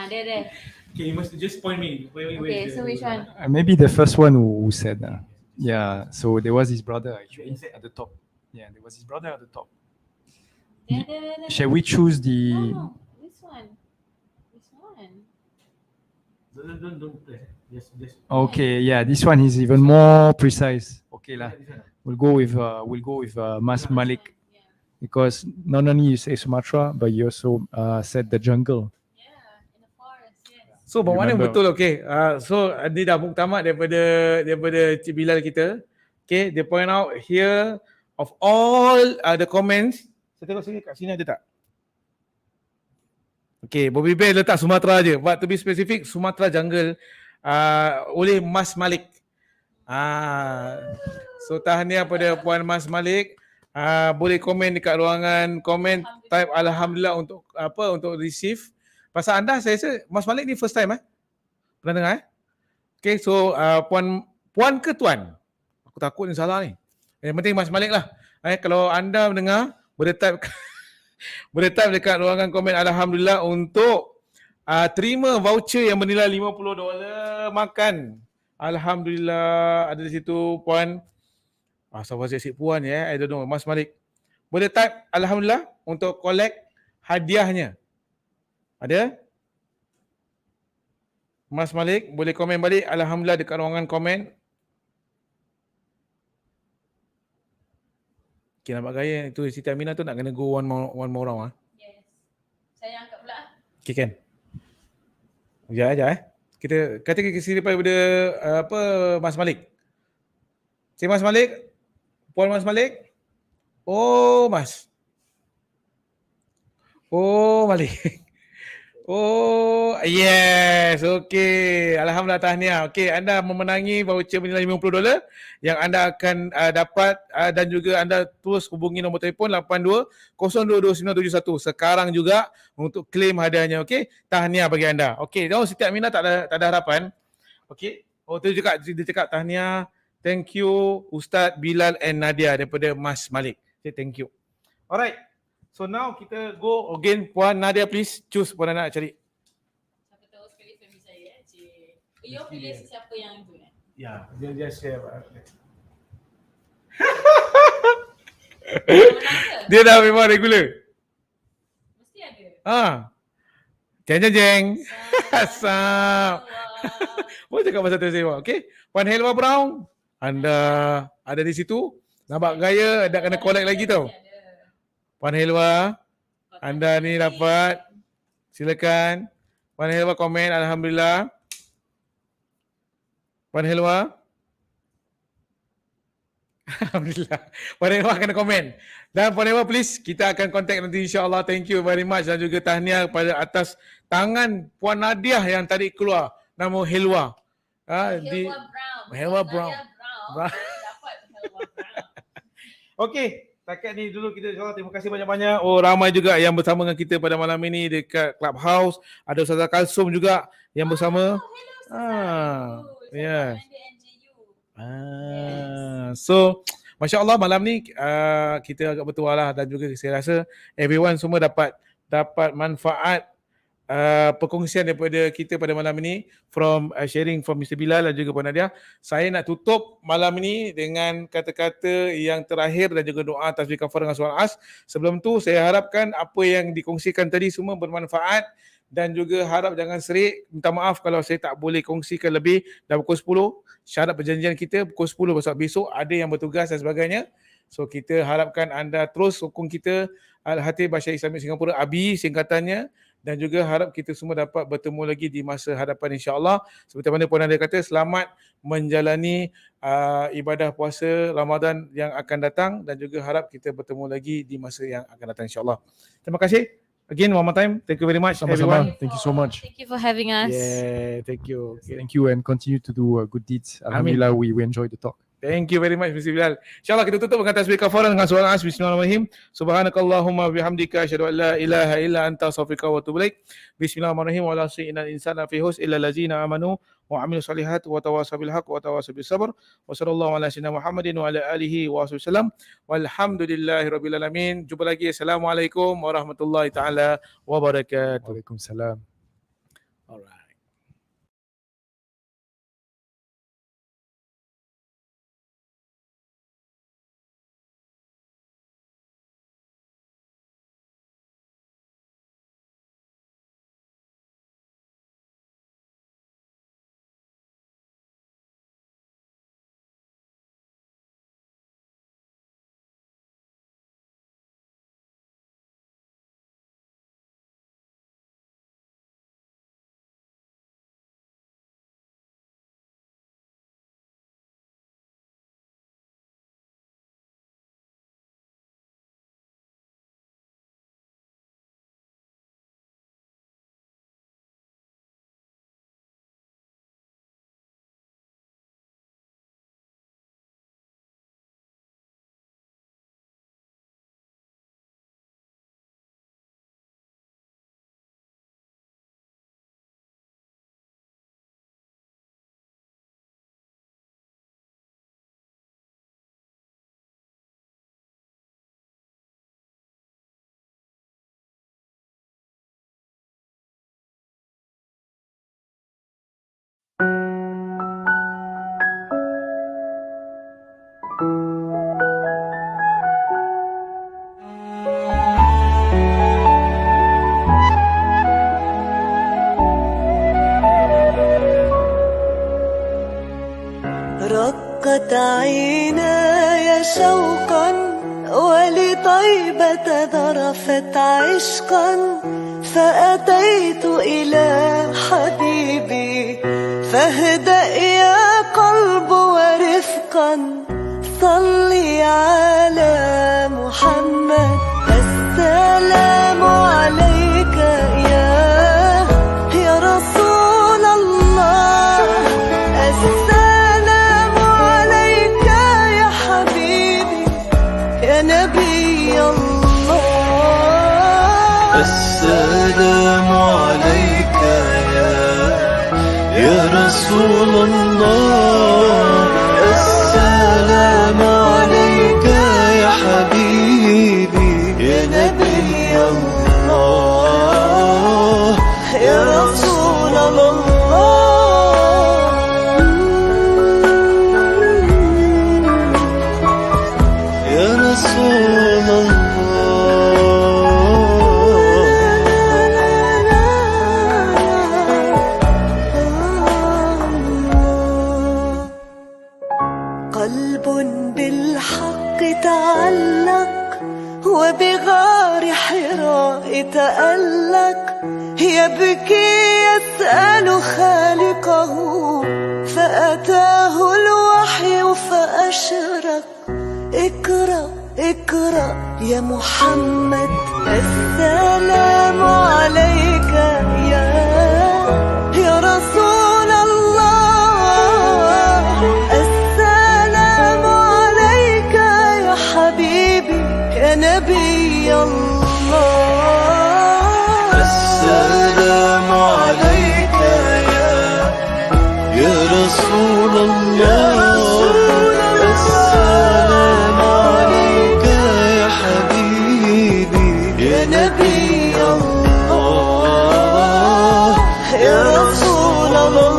There. Okay, you must just point me. Okay, so which one? maybe the first one who said yeah. So there was his brother actually at the top. Yeah, there was his brother at the top. There. Shall we choose the? No, this one. Don't press. Just. Okay, yeah, this one is even more precise. Okay lah. We'll go with Mas Malik because not only you say Sumatra but you also said the jungle. In the forest, yes. So bermakna Remember. betul so ni dah muktamad daripada Cik Bilal kita. Okay, they point out here of all the comments. Saya tengok sini kat sini ada tak? Okay, Bobby Bear letak Sumatra je. But to be specific, Sumatra jungle oleh Mas Malik. So tahniah pada Puan Mas Malik. Boleh komen dekat ruangan komen, type Alhamdulillah untuk receive. Pasal anda saya rasa Mas Malik ni first time pernah dengar Okay, so puan ke tuan? Aku takut ni salah ni. Yang penting Mas Malik lah. Kalau anda mendengar boleh type dekat ruangan komen Alhamdulillah untuk terima voucher yang bernilai $50 makan. Alhamdulillah ada di situ Puan. Siapa saya puan I don't know. Mas Malik. Boleh type Alhamdulillah untuk collect hadiahnya. Ada? Mas Malik boleh komen balik Alhamdulillah dekat ruangan komen. Okay, nampak gaya itu Siti Aminah tu nak kena go one more round Yes. Saya angkat pula. Okay, kan? Sekejap Kita kata kita daripada Mas Malik. Cik Mas Malik? Puan Mas Malik? Oh, Mas. Oh, Malik. Oh, yes. Okey. Alhamdulillah, tahniah. Okey, anda memenangi voucher bernilai $50 yang anda akan dapat dan juga anda terus hubungi nombor telefon 82022971 sekarang juga untuk claim hadiahnya. Okey, tahniah bagi anda. Okey, Siti Aminah tak ada harapan. Okey. Oh, dia cakap tahniah. Thank you Ustaz Bilal and Nadiah daripada Mas Malik. Okay, thank you. Alright. So now kita go again. Puan Nadiah, please choose Puan nak cari. Siapa tahu sekali family saya You pilih siapa yang itu Ya, dia share. Dia dah memang regular. Mesti ada. Jeng. Asap. Boleh cakap pasal tersewa. Okay. Puan Helwa Brown, anda ada di situ. Nampak gaya, dah kena collect lagi tau. Puan Helwa, anda ni dapat. Silakan. Puan Helwa komen, Alhamdulillah. Puan Helwa. Alhamdulillah. Puan Helwa kena komen. Dan Puan Helwa please, kita akan contact nanti insyaAllah. Thank you very much dan juga tahniah pada atas tangan Puan Nadiah yang tadi keluar. Nama Helwa. Helwa Brown. Dapat Helwa Brown. Okey. Takat ni dulu kita insyaAllah terima kasih banyak-banyak. Oh, ramai juga yang bersama dengan kita pada malam ini dekat Clubhouse. Ada Ustazah Kalsum juga yang bersama. Yes. So, Masya Allah malam ni kita agak bertuah lah dan juga saya rasa everyone semua dapat manfaat perkongsian daripada kita pada malam ini from sharing from Mr. Bilal dan juga Puan Nadiah. Saya nak tutup malam ini dengan kata-kata yang terakhir dan juga doa tasbih kafarah dengan surah As. Sebelum tu saya harapkan apa yang dikongsikan tadi semua bermanfaat dan juga harap jangan serik. Minta maaf kalau saya tak boleh kongsikan lebih. Dah pukul 10, syarat perjanjian kita pukul 10 sebab besok ada yang bertugas dan sebagainya. So kita harapkan anda terus sokong kita Al-Hatib Basyar Islamik Singapura, ABI singkatannya. Dan juga harap kita semua dapat bertemu lagi di masa hadapan insya-Allah. Seperti mana Puan Nadiah kata, selamat menjalani ibadah puasa Ramadan yang akan datang dan juga harap kita bertemu lagi di masa yang akan datang insya-Allah. Terima kasih. Again, one more time. Thank you very much everyone. Thank you so much. Thank you for having us. Yeah, thank you. Okay. Thank you and continue to do good deeds. Alhamdulillah, we enjoyed the talk. Thank you very much Mr. Bilal. InsyaAllah kita tutup dengan tasbih kafarah dengan surah As. Bismillahirrahmanirrahim. Subhanakallahumma bihamdika asyhadu an la ilaha illa anta astaghfiruka wa atubu ilaik. Bismillahirrahmanirrahim. Wa la innal insana fi husn illa allazina amanu wa amilus solihat wa tawasaw bil haqq wa tawasaw bis sabr. Wa sallallahu ala sayyidina Muhammadin wa ala alihi wa wasallam. Walhamdulillahirabbil alamin. Jumpa lagi. Assalamualaikum warahmatullahi taala wabarakatuh. Waalaikumsalam. Alright. رقت عيناي شوقا ولطيبة ذرفت عشقا فأتيت إلى حبيبي فاهدأ يا قلب ورفقا صلي على محمد السلام عليك يا يا نبي الله. السلام عليك يا رسول الله. السلام عليك يا حبيبي يا نبي الله يا رسول الله. يا رسول الله. قلب بالحق تعلق وبغار حراء تألق، يبكي يسأل خالقه فأتاه الوحي فأشرق. اقرأ اقرأ يا محمد السلام عليك يا رسول الله. السلام عليك يا حبيبي يا نبي الله. السلام عليك يا رسول الله. السلام عليك يا حبيبي يا نبي الله يا رسول الله.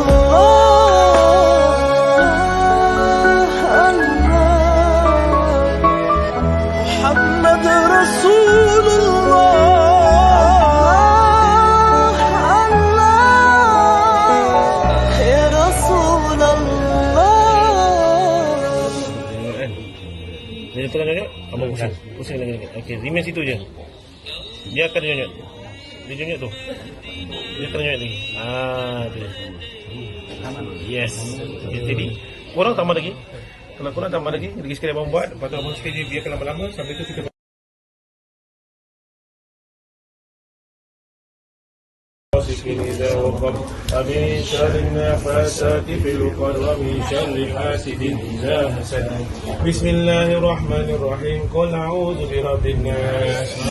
محمد رسول الله. الله يا رسول الله. Dia tengah nyonyot, abang pusing. Pusing lagi. Okey, remain situ je. Dia akan nyonyot. Dia nyonyot tu. Dia akan nyonyot lagi. Tu. Yes. Okay, steady. Korang tambah lagi. Kalau korang tambah lagi sekali abang buat. Lepas tu abang sekali biarkan lama-lama. Sampai tu kita إذا وقب ومن شر النفاثات في العقد ومن شر حاسد إذا حسد. بسم الله الرحمن الرحيم. قل أعوذ برب الناس